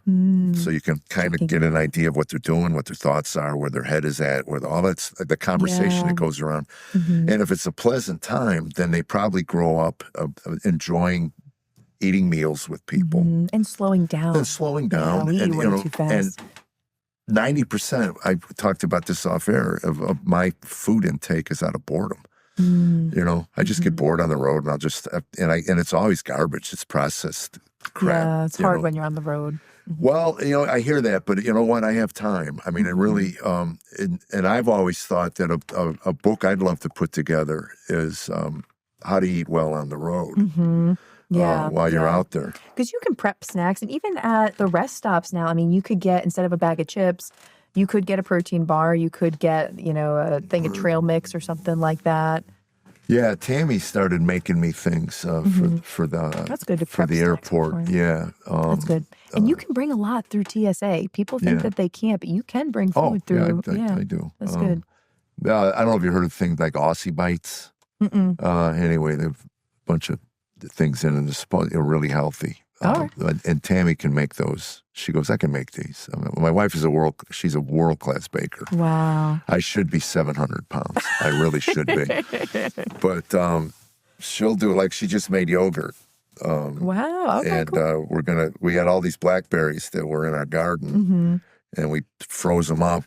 So you can kind of get an idea of what they're doing, what their thoughts are, where their head is at, where all that's the conversation that goes around. And if it's a pleasant time, then they probably grow up enjoying eating meals with people. And slowing down. Yeah, we eat way too fast. And 90%, I talked about this off air, of my food intake is out of boredom. I just get bored on the road, and I'll just and it's always garbage. It's processed crap. Yeah, it's hard when you're on the road. Well, I hear that, but you know what? I have time. I mean, it really, and I've always thought that a book I'd love to put together is How to Eat Well on the Road. While you're out there. Because you can prep snacks, and even at the rest stops now, I mean, you could get, instead of a bag of chips, you could get a protein bar. You could get, a thing of trail mix or something like that. Yeah, Tammy started making me things for the That's good to for prep the snacks airport. for. Yeah, That's good. And you can bring a lot through TSA. People think Yeah. that they can't, but you can bring Oh, food yeah, through. I do. That's good. I don't know if you heard of things like Aussie Bites. Anyway, they have a bunch of things in it. It's really healthy. All right. And Tammy can make those. She goes, I can make these. My wife is she's a world-class baker. Wow. I should be 700 pounds. I really should be. But she'll do, like, she just made yogurt. Wow. Okay, And cool. we had all these blackberries that were in our garden. And we froze them up,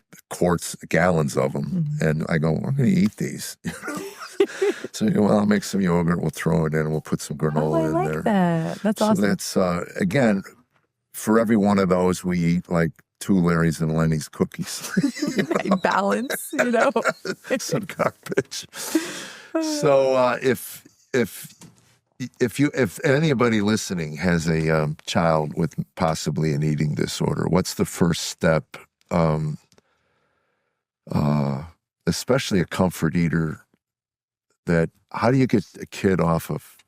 gallons of them. And I go, I'm going to eat these. So, well, I'll make some yogurt. We'll throw it in. We'll put some granola I in like there. that. That's awesome. So that's, again, for every one of those, we eat like 2 Larry's and Lenny's cookies. Balance, Some garbage. So if anybody listening has a child with possibly an eating disorder, what's the first step? Especially a comfort eater. How do you get a kid off of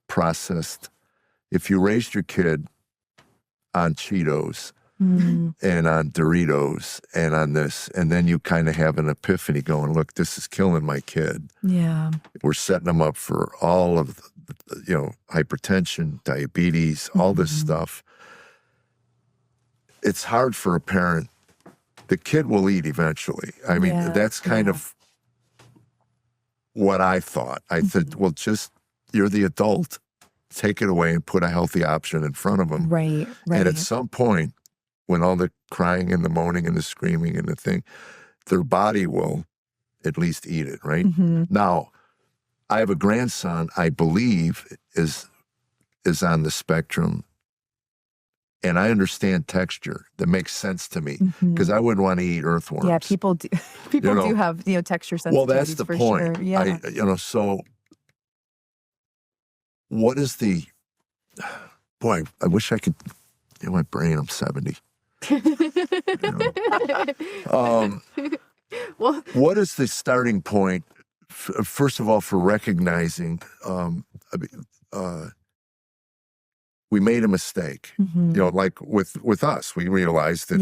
processed? If you raised your kid on Cheetos and on Doritos and on this, and then you kind of have an epiphany going, look, this is killing my kid. Yeah. We're setting them up for all of, hypertension, diabetes, all this stuff. It's hard for a parent. The kid will eat eventually. I mean, that's kind of what I thought. I thought, well, you're the adult. Take it away and put a healthy option in front of them. Right. And at some point, when all the crying and the moaning and the screaming and the thing, their body will at least eat it, right? Now, I have a grandson, I believe, is on the spectrum. And I understand texture. That makes sense to me because I wouldn't want to eat earthworms. Yeah, people do. Do have texture sensitivities. Well, that's the point. Sure. Yeah. So what is the? Boy, I wish I could. In my brain, I'm 70. Well, what is the starting point? First of all, for recognizing. We made a mistake, like with us. We realized that,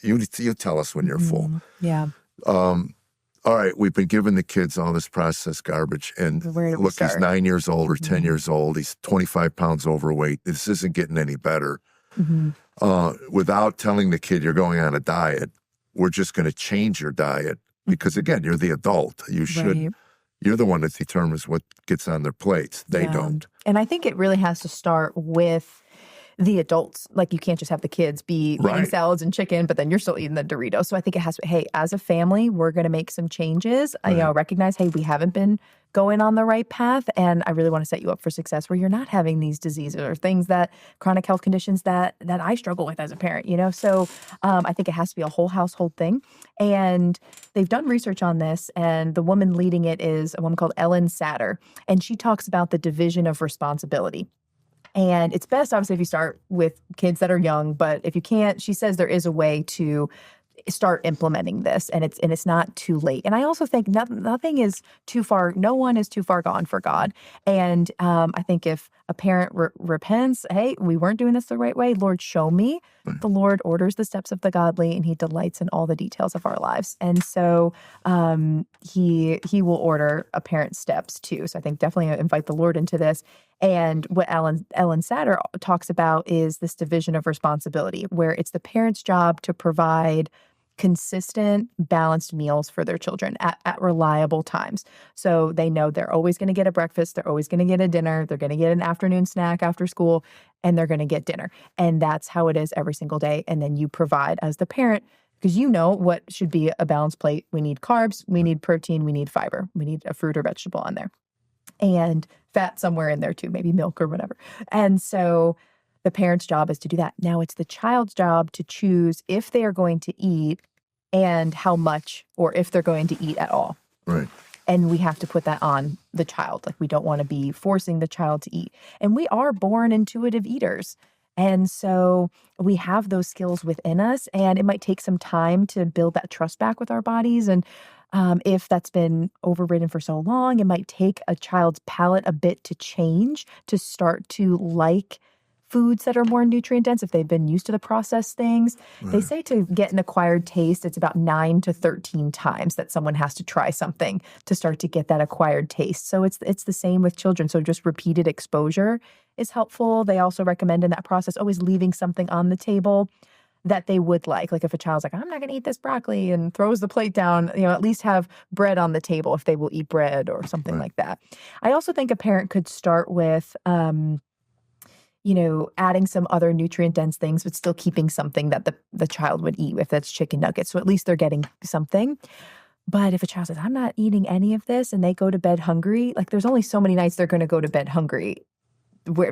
you tell us when you're full. Yeah. All right, we've been giving the kids all this processed garbage, and look, he's 9 years old or 10 years old. He's 25 pounds overweight. This isn't getting any better. Without telling the kid you're going on a diet, we're just going to change your diet because, again, you're the adult. You should. Right. You're the one that determines what gets on their plates. They don't. And I think it really has to start with the adults. Like, you can't just have the kids be eating salads and chicken, but then you're still eating the Doritos. So I think it has to, hey, as a family, we're going to make some changes. Right. Recognize, hey, we haven't been going on the right path. And I really want to set you up for success where you're not having these diseases or things chronic health conditions that I struggle with as a parent, So I think it has to be a whole household thing. And they've done research on this. And the woman leading it is a woman called Ellen Satter. And she talks about the division of responsibility. And it's best, obviously, if you start with kids that are young. But if you can't, she says there is a way to start implementing this, and it's not too late. And I also think nothing is too far. No one is too far gone for God. And I think if a parent repents, hey, we weren't doing this the right way. Lord, show me. The Lord orders the steps of the godly, and He delights in all the details of our lives. And so He will order a parent's steps too. So I think definitely invite the Lord into this. And what Ellen Satter talks about is this division of responsibility, where it's the parent's job to provide consistent, balanced meals for their children at reliable times. So they know they're always going to get a breakfast, they're always going to get a dinner, they're going to get an afternoon snack after school, and they're going to get dinner. And that's how it is every single day. And then you provide as the parent, because you know what should be a balanced plate. We need carbs, we need protein, we need fiber, we need a fruit or vegetable on there. And fat somewhere in there too, maybe milk or whatever. And so the parent's job is to do that. Now it's the child's job to choose if they are going to eat and how much, or if they're going to eat at all. Right. And we have to put that on the child. Like, we don't want to be forcing the child to eat. And we are born intuitive eaters. And so we have those skills within us, and it might take some time to build that trust back with our bodies. And if that's been overridden for so long, it might take a child's palate a bit to change to start to like foods that are more nutrient dense if they've been used to the processed things. They Right. say to get an acquired taste, it's about 9 to 13 times that someone has to try something to start to get that acquired taste. So it's the same with children. So just repeated exposure is helpful. They also recommend in that process always leaving something on the table that they would like. Like if a child's like, I'm not going to eat this broccoli and throws the plate down, at least have bread on the table if they will eat bread or something Right. like that. I also think a parent could start with, adding some other nutrient dense things, but still keeping something that the child would eat, if that's chicken nuggets. So at least they're getting something. But if a child says, I'm not eating any of this, and they go to bed hungry, like there's only so many nights they're going to go to bed hungry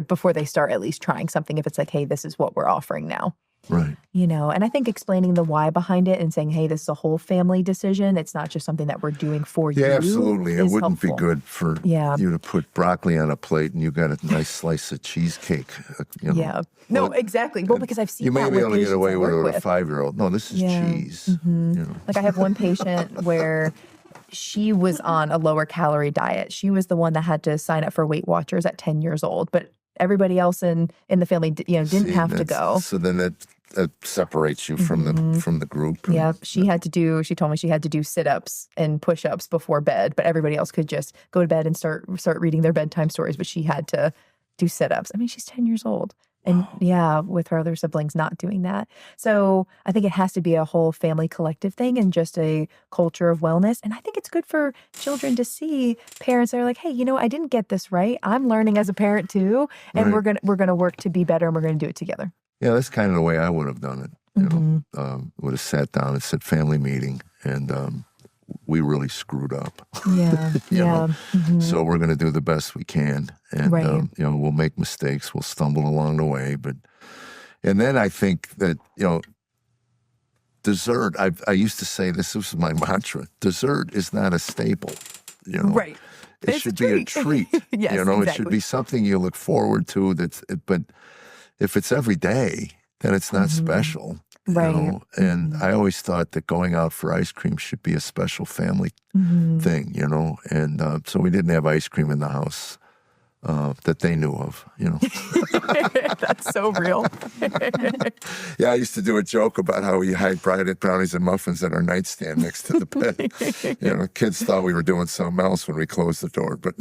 before they start at least trying something. If it's like, hey, this is what we're offering now. Right. And I think explaining the why behind it and saying, hey, this is a whole family decision. It's not just something that we're doing for you. Yeah, absolutely. It is wouldn't be helpful. good for Yeah. you to put broccoli on a plate and you got a nice slice of cheesecake. Yeah. No, Well, exactly. Well, because I've seen you may that be with able to get patients away I with it work with a 5-year-old. No, this is Yeah. cheese. Like I have one patient where she was on a lower calorie diet. She was the one that had to sign up for Weight Watchers at 10 years old, but everybody else in the family, didn't See, have to go. So then that separates you from the group. Yeah, she told me she had to do sit-ups and push-ups before bed, but everybody else could just go to bed and start reading their bedtime stories, but she had to do sit-ups. I mean, she's 10 years old. And yeah, with her other siblings not doing that. So I think it has to be a whole family collective thing and just a culture of wellness. And I think it's good for children to see parents that are like, hey, I didn't get this right. I'm learning as a parent too. And Right. we're gonna work to be better, and we're gonna do it together. Yeah, that's kind of the way I would have done it. Would have sat down and said family meeting, and we really screwed up. Yeah. You yeah. know? So we're going to do the best we can, and Right. we'll make mistakes, we'll stumble along the way, and then I think that dessert. I used to say this was my mantra: dessert is not a staple. Right. It It's should a be a treat. treat. Yes, It should exactly. be something you look forward to. But if it's every day, then it's not special. Right. And I always thought that going out for ice cream should be a special family thing, and so we didn't have ice cream in the house that they knew of. That's so real. Yeah, I used to do a joke about how we hide brownies and muffins at our nightstand next to the bed. Kids thought we were doing something else when we closed the door, but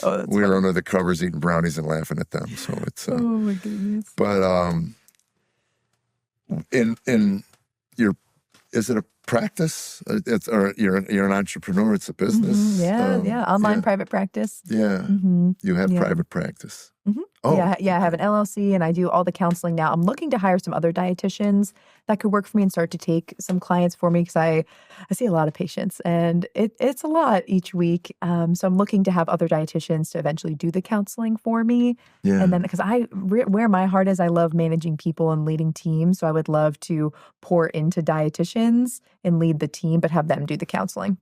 Oh, that's we were under the covers eating brownies and laughing at them. So it's oh my goodness. but in your, is it a practice? Or you're an entrepreneur. It's a business. Yeah. Online private practice. Yeah, you have private practice. Mhm. Oh, Yeah, I have an LLC and I do all the counseling now. I'm looking to hire some other dietitians that could work for me and start to take some clients for me because I see a lot of patients and it's a lot each week. So I'm looking to have other dietitians to eventually do the counseling for me. yeah. And then because where my heart is, I love managing people and leading teams. So I would love to pour into dietitians and lead the team, but have them do the counseling.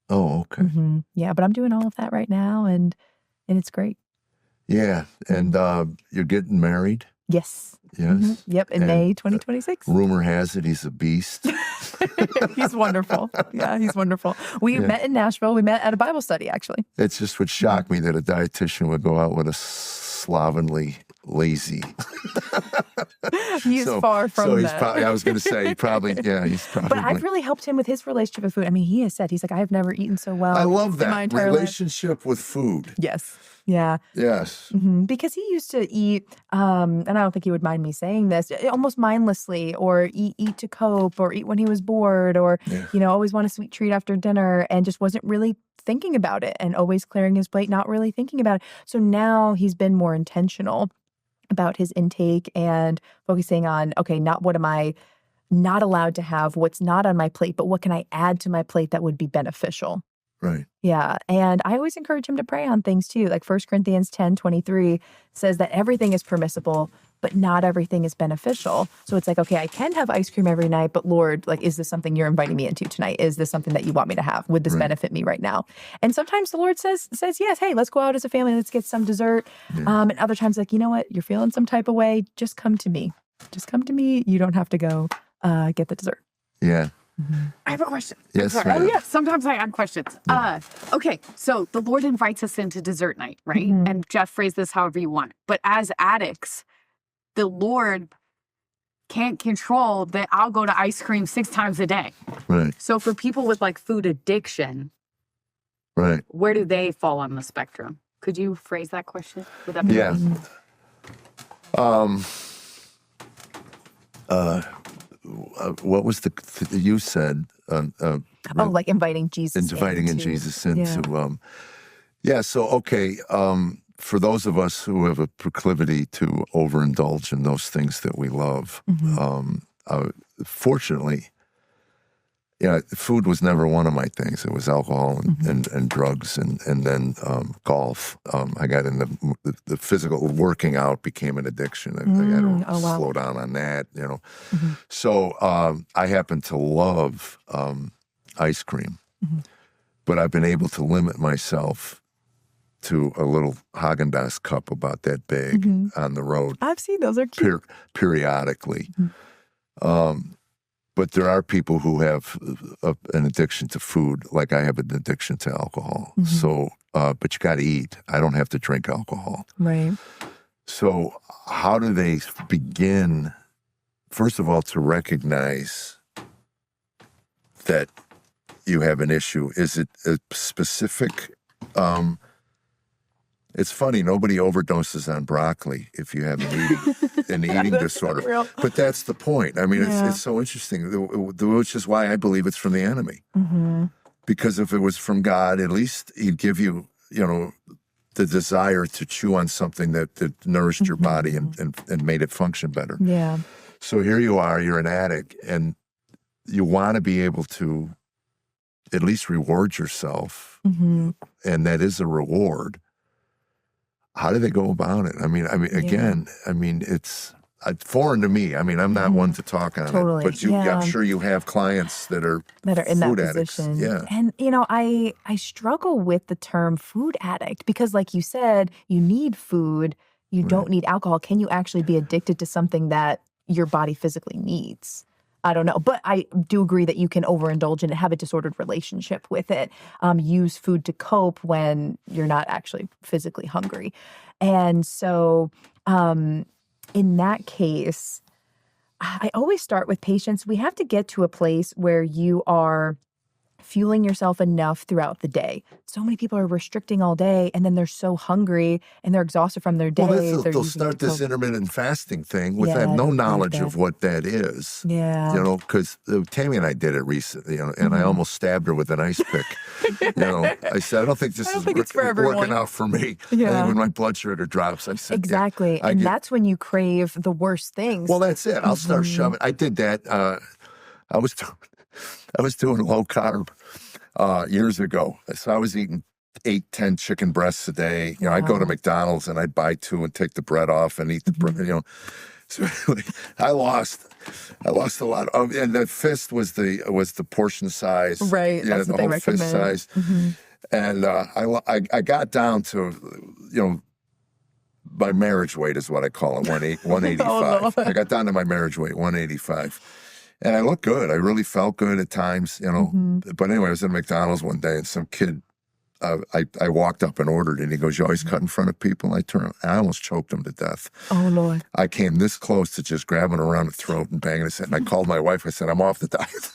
Oh, okay. Yeah, but I'm doing all of that right now and it's great. Yeah, and you're getting married. Yes. Yes. Yep. In And, May 2026. Rumor has it he's a beast. He's wonderful. Yeah, he's wonderful. We met in Nashville. We met at a Bible study, actually. It just would shock me that a dietitian would go out with a slovenly, lazy. He's far from so he's that. probably. I was going to say he's probably. But I've really helped him with his relationship with food. I mean, he has said, he's like, I have never eaten so well I love in my that entire life. relationship with food. Yes. Yeah. Yes. Because he used to eat, and I don't think he would mind me saying this, almost mindlessly, or eat to cope, or eat when he was bored, or, always want a sweet treat after dinner, and just wasn't really thinking about it, and always clearing his plate, not really thinking about it. So now he's been more intentional about his intake and focusing on, okay, not what am I not allowed to have, what's not on my plate, but what can I add to my plate that would be beneficial? Right. Yeah. And I always encourage him to pray on things too. Like 1 Corinthians 10:23 says that everything is permissible, but not everything is beneficial. So it's like, okay, I can have ice cream every night, but Lord, like, is this something you're inviting me into tonight? Is this something that you want me to have? Would this benefit me right now? And sometimes the Lord says yes, hey, let's go out as a family, let's get some dessert. And other times, like, you know what, you're feeling some type of way, just come to me. Just come to me. You don't have to go get the dessert. Yeah. I have a question. Yes, Oh, ma'am. yeah. Sometimes I add questions. Okay. So the Lord invites us into dessert night, right? And Jeff, phrase this however you want. But as addicts, the Lord can't control that I'll go to ice cream 6 times a day. Right. So for people with like food addiction, Right. where do they fall on the spectrum? Could you phrase that question? Would that be Yeah. What was you said? Like inviting Jesus Inviting in Jesus into. So, okay. For those of us who have a proclivity to overindulge in those things that we love, fortunately, food was never one of my things. It was alcohol and drugs and then golf. I got in the physical working out became an addiction. I had to slow down on that, So I happen to love ice cream, but I've been able to limit myself to a little Haagen-Dazs cup about that big on the road. I've seen those are cute. Periodically. But there are people who have an addiction to food, like I have an addiction to alcohol. So, but you got to eat. I don't have to drink alcohol. Right. So how do they begin, first of all, to recognize that you have an issue? Is it a specific... It's funny, nobody overdoses on broccoli if you have an eating disorder. Real. But that's the point. I mean, it's so interesting, which is why I believe it's from the enemy. Because if it was from God, at least he'd give you, the desire to chew on something that nourished your body and made it function better. Yeah. So here you are, you're an addict, and you want to be able to at least reward yourself, and that is a reward. How do they go about it? I mean, again, it's foreign to me. I mean, I'm not one to talk on Totally. it, but I'm sure you have clients that are in that food addicts. position. Yeah. And, I struggle with the term food addict because, like you said, you need food. You don't need alcohol. Can you actually be addicted to something that your body physically needs? I don't know. But I do agree that you can overindulge and have a disordered relationship with it. Use food to cope when you're not actually physically hungry. And so in that case, I always start with patients. We have to get to a place where you are fueling yourself enough throughout the day. So many people are restricting all day, and then they're so hungry and they're exhausted from their day. Well, they'll start this intermittent fasting thing with I have no knowledge of what that is. Yeah. Because Tammy and I did it recently, and I almost stabbed her with an ice pick. I said, I don't think this is working out for me. Yeah. I think when my blood sugar drops, I said, exactly. And that's when you crave the worst things. Well, that's it. I'll start shoving. I did that. I was doing low carb years ago. So I was eating 8-10 chicken breasts a day. I'd go to McDonald's and I'd buy 2 and take the bread off and eat the bread. So anyway, I lost a lot. And the fist was the portion size. Right. That's the what they whole fist recommend. size. And I got down to my marriage weight is what I call it, 185. Oh, no. I got down to my marriage weight, 185. And I looked good. I really felt good at times, But anyway, I was at McDonald's one day, and some kid, I walked up and ordered, and he goes, "You always cut in front of people?" I turned, I almost choked him to death. Oh, Lord. I came this close to just grabbing around the throat and banging his head. And I called my wife. I said, "I'm off the diet."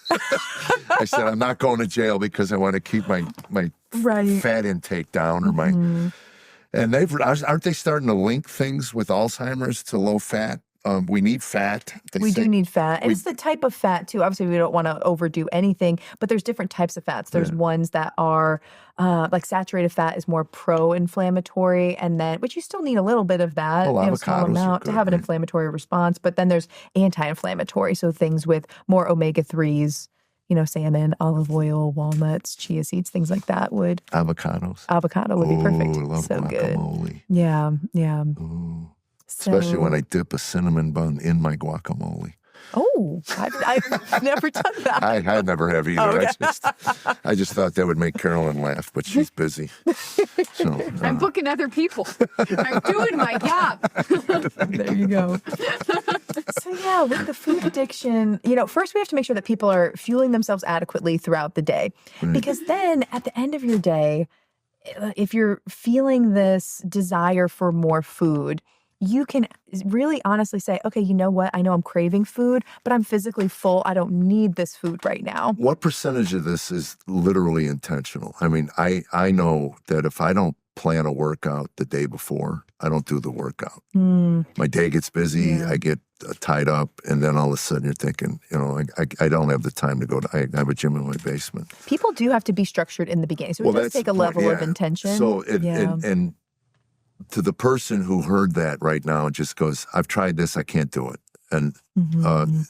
I said, "I'm not going to jail because I want to keep my fat intake down or my." And aren't they starting to link things with Alzheimer's to low fat? We need fat. We do need fat. And it's the type of fat, too. Obviously, we don't want to overdo anything, but there's different types of fats. There's ones that are, like saturated fat is more pro-inflammatory, and then, which you still need a little bit of that, a small amount to have an inflammatory response. But then there's anti-inflammatory, so things with more omega-3s, salmon, olive oil, walnuts, chia seeds, things like that would. Avocado Would be perfect. I love so guacamole. good. Yeah. Ooh. especially when I dip a cinnamon bun in my guacamole. Oh, I've never done that. I never have either. Okay. I just thought that would make Carolyn laugh, but she's busy. So I'm booking other people. I'm doing my job. There you go. So yeah, with the food addiction, first we have to make sure that people are fueling themselves adequately throughout the day. Because then at the end of your day, if you're feeling this desire for more food, you can really honestly say, okay, you know what? I know I'm craving food, but I'm physically full. I don't need this food right now. what percentage of this is literally intentional? I mean, I know that if I don't plan a workout the day before, I don't do the workout. My day gets busy, Yeah. I get tied up, and then all of a sudden you're thinking, I don't have the time to go to, I have a gym in my basement. People do have to be structured in the beginning. So it does that's take the a point, level of yeah. intention. So, Yeah. and to the person who heard that right now, just goes, I've tried this, I can't do it. And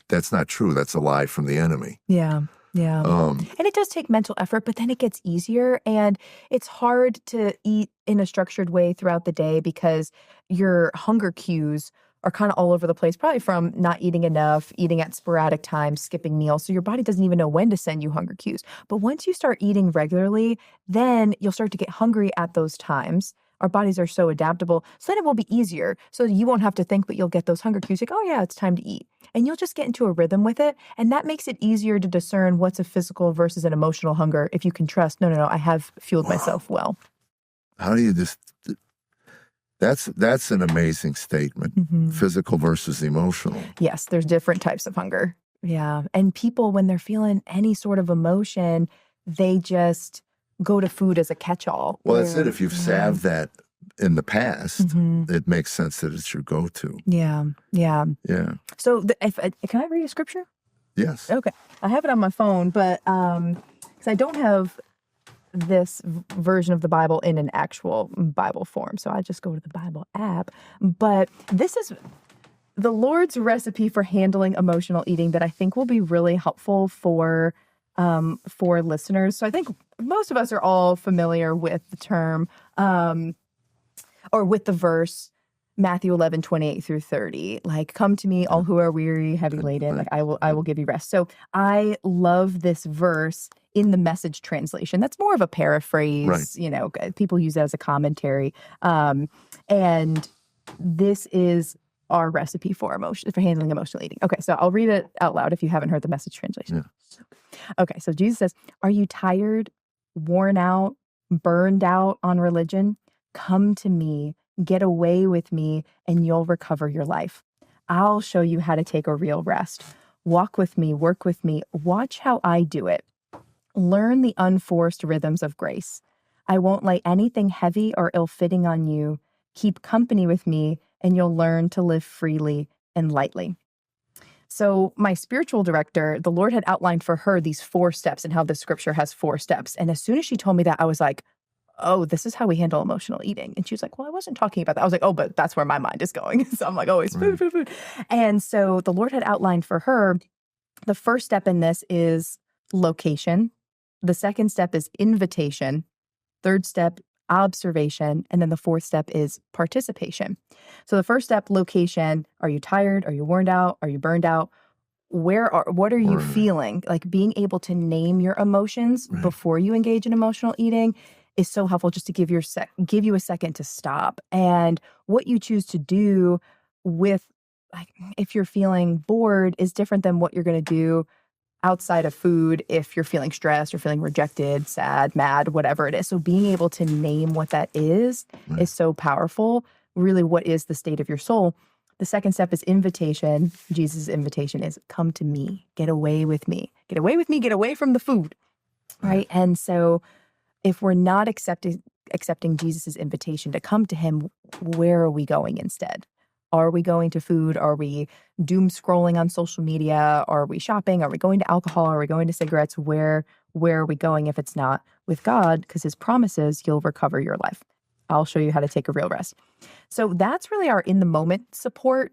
that's not true. That's a lie from the enemy. Yeah. Yeah. And it does take mental effort, but then it gets easier. And it's hard to eat in a structured way throughout the day because your hunger cues are kind of all over the place, probably from not eating enough, eating at sporadic times, skipping meals. So your body doesn't even know when to send you hunger cues. But once you start eating regularly, then you'll start to get hungry at those times. Our bodies are so adaptable. So then it will be easier. So you won't have to think, but you'll get those hunger cues like, oh yeah, it's time to eat. And you'll just get into a rhythm with it. And that makes it easier to discern what's a physical versus an emotional hunger if you can trust, no, I have fueled myself well. How do you just, that's an amazing statement. Physical versus emotional. Yes, there's different types of hunger. Yeah. And people, when they're feeling any sort of emotion, they just go to food as a catch-all. Well, that's it. If you've salved that in the past, it makes sense that it's your go-to. Yeah. Yeah. Yeah. So can I read a scripture? Yes. Okay. I have it on my phone, but because I don't have this version of the Bible in an actual Bible form. So I just go to the Bible app. But this is the Lord's recipe for handling emotional eating that I think will be really helpful for listeners. So I think most of us are all familiar with the term or with the verse Matthew 11:28-30. Like, come to me, all who are weary, heavy laden. Like, I will give you rest. So I love this verse in the Message translation. That's more of a paraphrase. Right. People use it as a commentary. And this is our recipe for handling emotional eating. Okay, so I'll read it out loud if you haven't heard the Message translation. Yeah. Okay, so Jesus says, are you tired, worn out, burned out on religion? Come to me, get away with me, and you'll recover your life. I'll show you how to take a real rest. Walk with me, work with me, watch how I do it. Learn the unforced rhythms of grace. I won't lay anything heavy or ill-fitting on you. Keep company with me, and you'll learn to live freely and lightly. So my spiritual director, the Lord had outlined for her these 4 steps and how the scripture has 4 steps. And as soon as she told me that, I was like, oh, this is how we handle emotional eating. And she was like, well, I wasn't talking about that. I was like, oh, but that's where my mind is going. So I'm like, oh, it's food, food, food. And so the Lord had outlined for her, the first step in this is location. The second step is invitation. Third step, observation. And then the fourth step is participation. So the first step, location. Are you tired? Are you worn out? Are you burned out? What are you feeling? Like, being able to name your emotions before you engage in emotional eating is so helpful, just to give you a second to stop. And what you choose to do with, like, if you're feeling bored is different than what you're going to do outside of food if you're feeling stressed or feeling rejected, sad, mad, whatever it is. So being able to name what that is so powerful. Really, what is the state of your soul? The second step is invitation. Jesus' invitation is, come to me, get away with me, get away with me, get away from the food, right? And so if we're not accepting Jesus' invitation to come to him, where are we going instead? Are we going to food? Are we doom scrolling on social media? Are we shopping? Are we going to alcohol? Are we going to cigarettes? Where are we going if it's not with God? Because his promise is, you'll recover your life. I'll show you how to take a real rest. So that's really our in the moment support,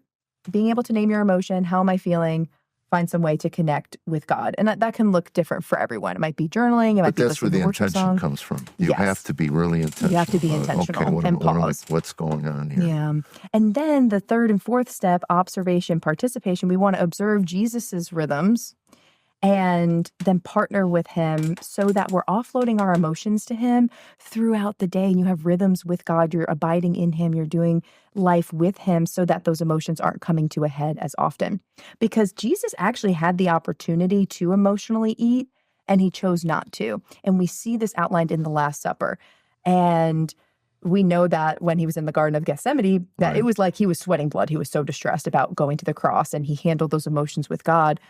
being able to name your emotion. How am I feeling? find some way to connect with God. And that can look different for everyone. It might be journaling. It might But be that's where listening the to worship intention song. comes from. You Yes. have to be really intentional. You have to be intentional and pause. What's going on here? Yeah. And then the third and fourth step, observation, participation, we want to observe Jesus's rhythms and then partner with him so that we're offloading our emotions to him throughout the day. And you have rhythms with God. You're abiding in him. You're doing life with him so that those emotions aren't coming to a head as often. Because Jesus actually had the opportunity to emotionally eat, and he chose not to. And we see this outlined in the Last Supper. And we know that when he was in the Garden of Gethsemane, that Right. it was like he was sweating blood. He was so distressed about going to the cross, and he handled those emotions with God.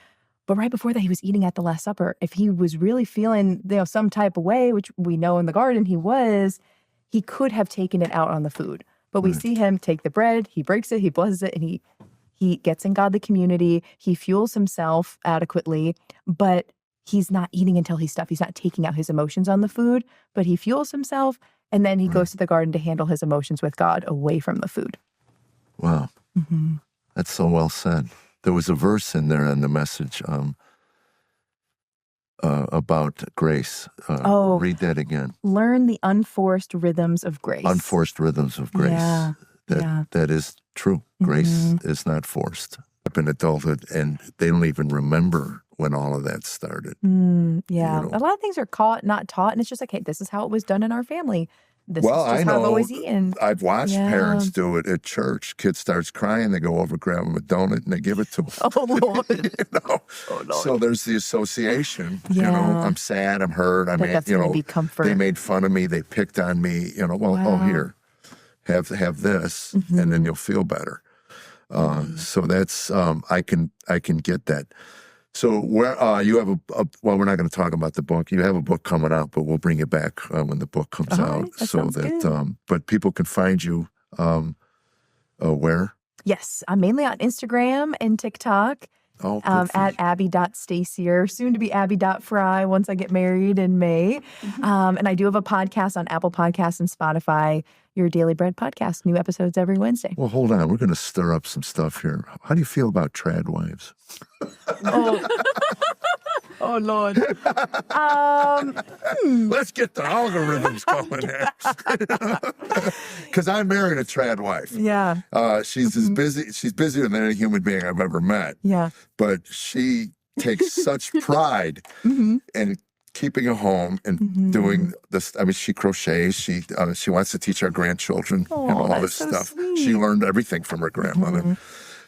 But right before that, he was eating at the Last Supper. If he was really feeling, some type of way, which we know in the garden he could have taken it out on the food. But we see him take the bread, he breaks it, he blesses it, and he gets in godly community. He fuels himself adequately, but he's not eating until he's stuffed. He's not taking out his emotions on the food, but he fuels himself, and then he goes to the garden to handle his emotions with God away from the food. Wow. That's so well said. There was a verse in there in the message about grace. Read that again. Learn the unforced rhythms of grace. Unforced rhythms of grace. Yeah. That is true. Grace is not forced. Up in adulthood, and they don't even remember when all of that started. Yeah. You know. A lot of things are caught, not taught. And it's just like, hey, this is how it was done in our family. This Well, is just I how I've know. always eaten. I've watched Yeah. parents do it at church. Kid starts crying, they go over, grab him a donut, and they give it to him. Oh, Lord. You know? So there's the association. You know, Yeah. I'm sad, I'm hurt. I mean, that's you gonna know, be comfort. they made fun of me, they picked on me. You know, well, oh Wow. here, have this, and then you'll feel better. So that's I can get that. So where you have well, we're not going to talk about the book. You have a book coming out, but we'll bring it back when the book comes All out, right, that so sounds that good. but people can find you where? Yes, I'm mainly on Instagram and TikTok. Oh, good for At you. Abbie.Stasior, soon to be Abbie.Fry once I get married in May. And I do have a podcast on Apple Podcasts and Spotify, Your Daily Bread Podcast. New episodes every Wednesday. Well, hold on. We're going to stir up some stuff here. How do you feel about trad wives? Oh Lord. Let's get the algorithms going here. Because I married a trad wife. Yeah. She's as busy. She's busier than any human being I've ever met. Yeah. But she takes such pride in keeping a home and doing this. I mean, she crochets. She wants to teach our grandchildren all that's this so stuff. sweet. She learned everything from her grandmother.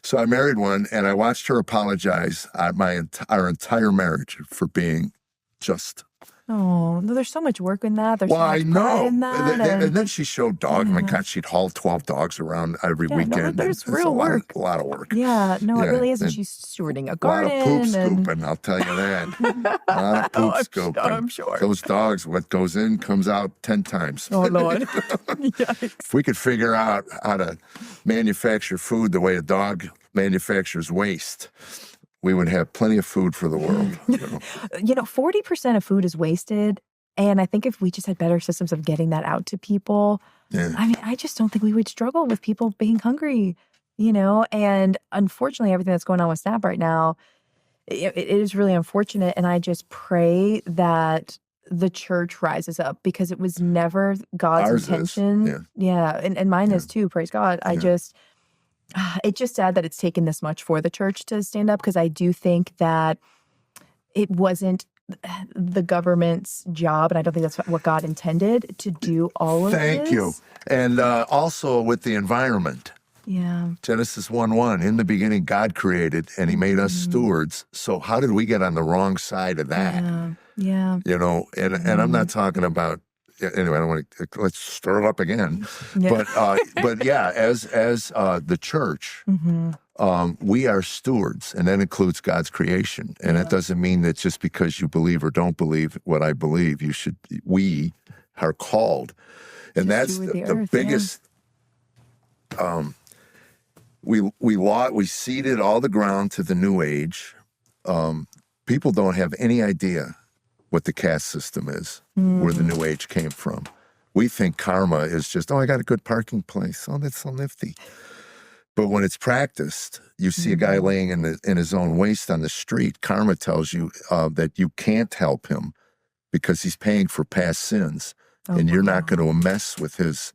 So I married one, and I watched her apologize on our entire marriage for being just. Oh, no, there's so much work in that. There's Well, so I much pride know. in that. And then she showed dogs. My God, she'd haul 12 dogs around every no, weekend. there's It's real work. A lot of work. Yeah, no, it Yeah, really is. And and she's stewarding a A lot garden. of poop and scooping, I'll tell you that. A lot of poop scooping. I'm sure. Those dogs, what goes in comes out 10 times. Oh, Lord. Yikes. If we could figure out how to manufacture food the way a dog manufactures waste, we would have plenty of food for the world. You know? 40% of food is wasted. And I think if we just had better systems of getting that out to people, Yeah. I mean, I just don't think we would struggle with people being hungry, and unfortunately, everything that's going on with SNAP right now, it is really unfortunate. And I just pray that the church rises up because it was never God's Ours is, intention. yeah. And mine is too, praise God. It's just sad that it's taken this much for the church to stand up because I do think that it wasn't the government's job, and I don't think that's what God intended to do all of this. Thank you. And also with the environment. Yeah. Genesis 1:1, in the beginning, God created, and he made us stewards. So how did we get on the wrong side of that? Yeah. And I'm not talking about, anyway, I don't want to, let's stir it up again. Yeah. But yeah, as the church, we are stewards, and that includes God's creation. And that doesn't mean that just because you believe or don't believe what I believe, we are called. And that's steward the the earth, biggest, we ceded all the ground to the new age. People don't have any idea what the caste system is, where the new age came from. We think karma is just, I got a good parking place. Oh, that's so nifty. But when it's practiced, you see a guy laying in his own waste on the street. Karma tells you that you can't help him because he's paying for past sins, and you're not going to mess with his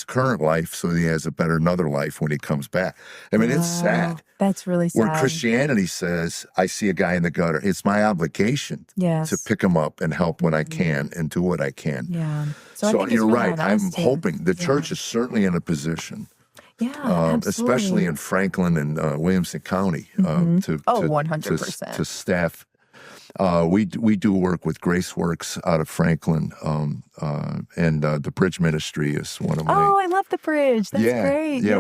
current life, so he has another life when he comes back. I mean, it's sad. That's really sad. Where Christianity says, I see a guy in the gutter. It's my obligation to pick him up and help when I can and do what I can. Yeah. So I think you're it's really right. on I'm us to- hoping the church is certainly in a position, absolutely. especially in Franklin and Williamson County, to 100%. to staff. We do work with Grace Works out of Franklin, and the Bridge Ministry is one of my. Oh, I love the bridge. That's great. Yeah,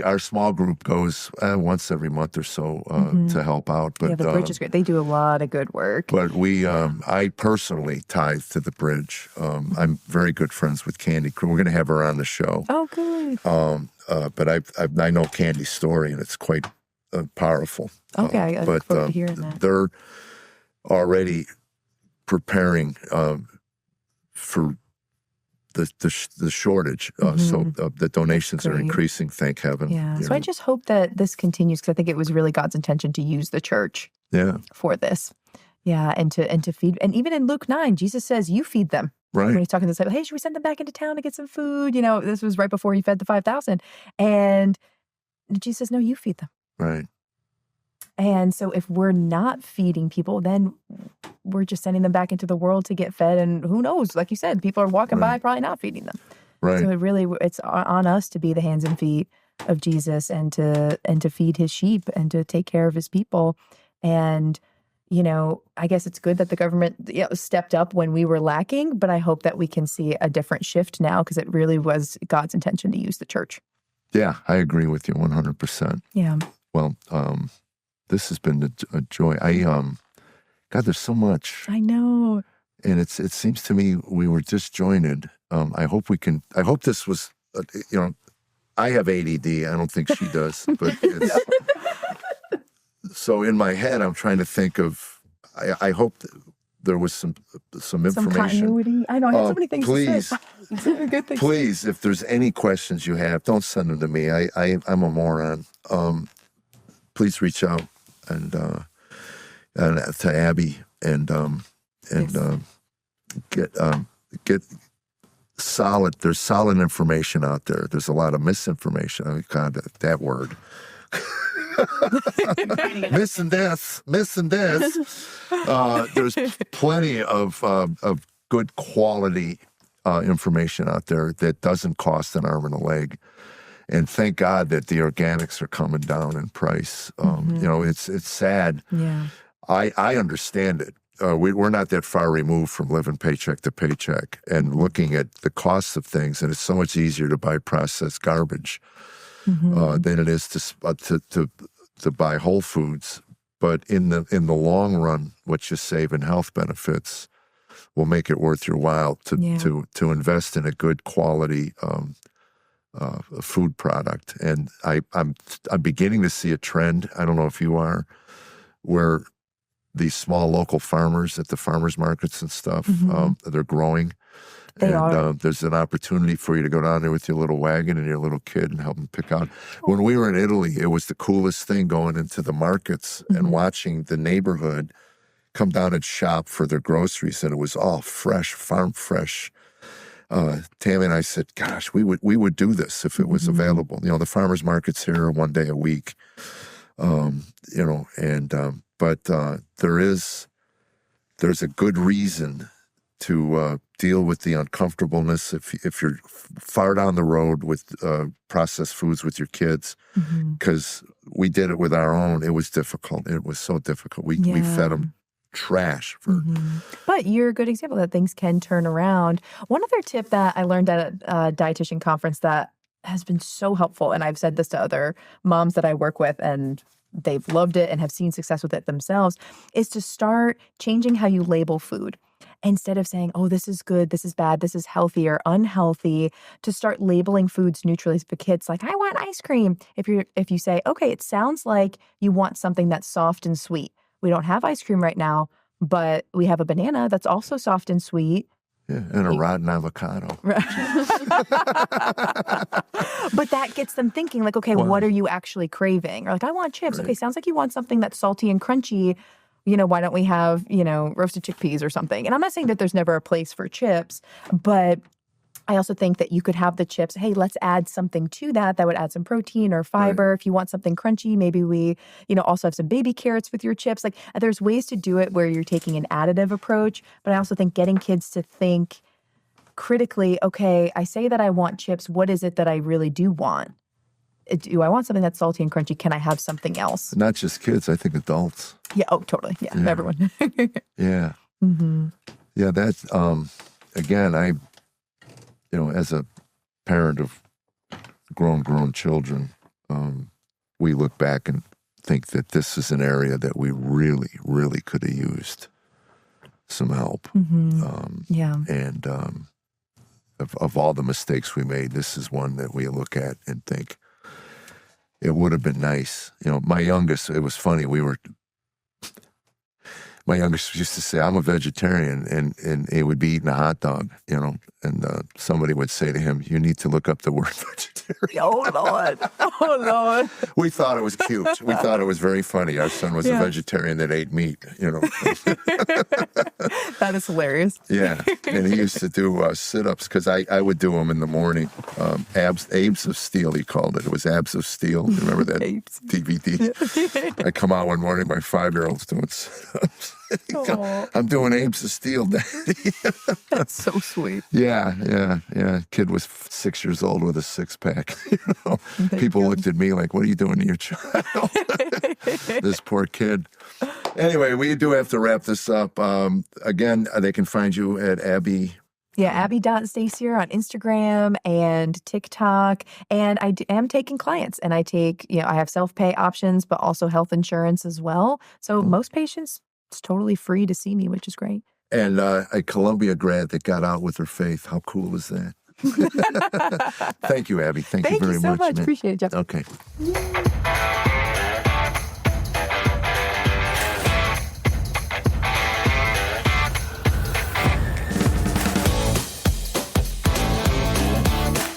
our small group goes once every month or so to help out. But the bridge is great. They do a lot of good work. But I personally tithe to the bridge. I'm very good friends with Candy. We're going to have her on the show. Oh, good. But I know Candy's story, and it's quite powerful. Okay, I look forward to hearing that. They're already preparing for the shortage, so the donations are increasing. Thank heaven. Yeah. So I just hope that this continues, because I think it was really God's intention to use the church. For this. Yeah, and to feed. And even in Luke 9, Jesus says, "You feed them." Right. When he's talking to the disciples, hey, should we send them back into town to get some food? This was right before he fed the 5,000, and Jesus says, "No, you feed them." Right. And so if we're not feeding people, then we're just sending them back into the world to get fed. And who knows, like you said, people are walking by probably not feeding them. Right. So it's on us to be the hands and feet of Jesus and to feed his sheep and to take care of his people. And, I guess it's good that the government stepped up when we were lacking, but I hope that we can see a different shift now, because it really was God's intention to use the church. Yeah, I agree with you 100%. Yeah. Well, this has been a joy. God, there's so much. I know. And it seems to me we were disjointed. I hope this was, I have ADD. I don't think she does, but so in my head, I'm trying to think of, I hope there was some information. Some continuity. I know, I have so many things to say. Good things. Please, if there's any questions you have, don't send them to me. I'm a moron. Please reach out and to Abbie and get solid. There's solid information out there. There's a lot of misinformation. I mean, God, that word. missing this. There's plenty of good quality information out there that doesn't cost an arm and a leg. And thank God that the organics are coming down in price. It's sad. Yeah. I understand it. We're not that far removed from living paycheck to paycheck and looking at the costs of things. And it's so much easier to buy processed garbage than it is to buy whole foods. But in the long run, what you save in health benefits will make it worth your while to invest in a good quality food product. And I'm beginning to see a trend. I don't know if you are, where these small local farmers at the farmers markets and stuff, they're growing. They are. There's an opportunity for you to go down there with your little wagon and your little kid and help them pick out. When we were in Italy, it was the coolest thing, going into the markets and watching the neighborhood come down and shop for their groceries, and it was all fresh, farm fresh. Tammy and I said, "Gosh, we would do this if it was available." The farmers markets here are one day a week, but there's a good reason to deal with the uncomfortableness if you're far down the road with processed foods with your kids, because we did it with our own. It was difficult. It was so difficult. We fed them trash. But you're a good example that things can turn around. One other tip that I learned at a dietitian conference that has been so helpful, and I've said this to other moms that I work with, and they've loved it and have seen success with it themselves, is to start changing how you label food. Instead of saying, oh, this is good, this is bad, this is healthy or unhealthy, to start labeling foods neutrally for kids. Like, I want ice cream. If you say, okay, it sounds like you want something that's soft and sweet. We don't have ice cream right now, but we have a banana that's also soft and sweet. Yeah, and a rotten avocado. Right. But that gets them thinking, like, okay, what are you actually craving? Or like, I want chips. Right. Okay, sounds like you want something that's salty and crunchy. You know, why don't we have, roasted chickpeas or something? And I'm not saying that there's never a place for chips, but I also think that you could have the chips. Hey, let's add something to that would add some protein or fiber. If you want something crunchy, maybe we, also have some baby carrots with your chips. Like there's ways to do it where you're taking an additive approach. But I also think getting kids to think critically, okay, I say that I want chips. What is it that I really do want? Do I want something that's salty and crunchy? Can I have something else? Not just kids, I think adults. Yeah. Oh, totally. Yeah. Everyone. Yeah. Yeah, that's, again, as a parent of grown children, we look back and think that this is an area that we really, really could have used some help. Yeah. And of all the mistakes we made, this is one that we look at and think it would have been nice. My youngest, it was funny, my youngest used to say, I'm a vegetarian, and he would be eating a hot dog, and somebody would say to him, you need to look up the word vegetarian. Oh, Lord. Oh, Lord. We thought it was cute. We thought it was very funny. Our son was a vegetarian that ate meat, That is hilarious. Yeah, and he used to do sit-ups, because I would do them in the morning. Abs of Steel, he called it. It was Abs of Steel. You remember that DVD? I come out one morning, my 5-year-old's doing sit-ups. I'm doing Abs of Steel, Daddy. That's so sweet. Yeah. Kid was 6 years old with a 6-pack. People looked at me like, what are you doing to your child? This poor kid. Anyway, we do have to wrap this up. Again, they can find you at Abbie. Yeah, Abbie.Stasior on Instagram and TikTok. And I am taking clients, and I take, I have self-pay options, but also health insurance as well. So most patients, it's totally free to see me, which is great. And a Columbia grad that got out with her faith. How cool is that? Thank you, Abbie. Thank you very much. Thank you so much. Man. Appreciate it, Jeff. Okay.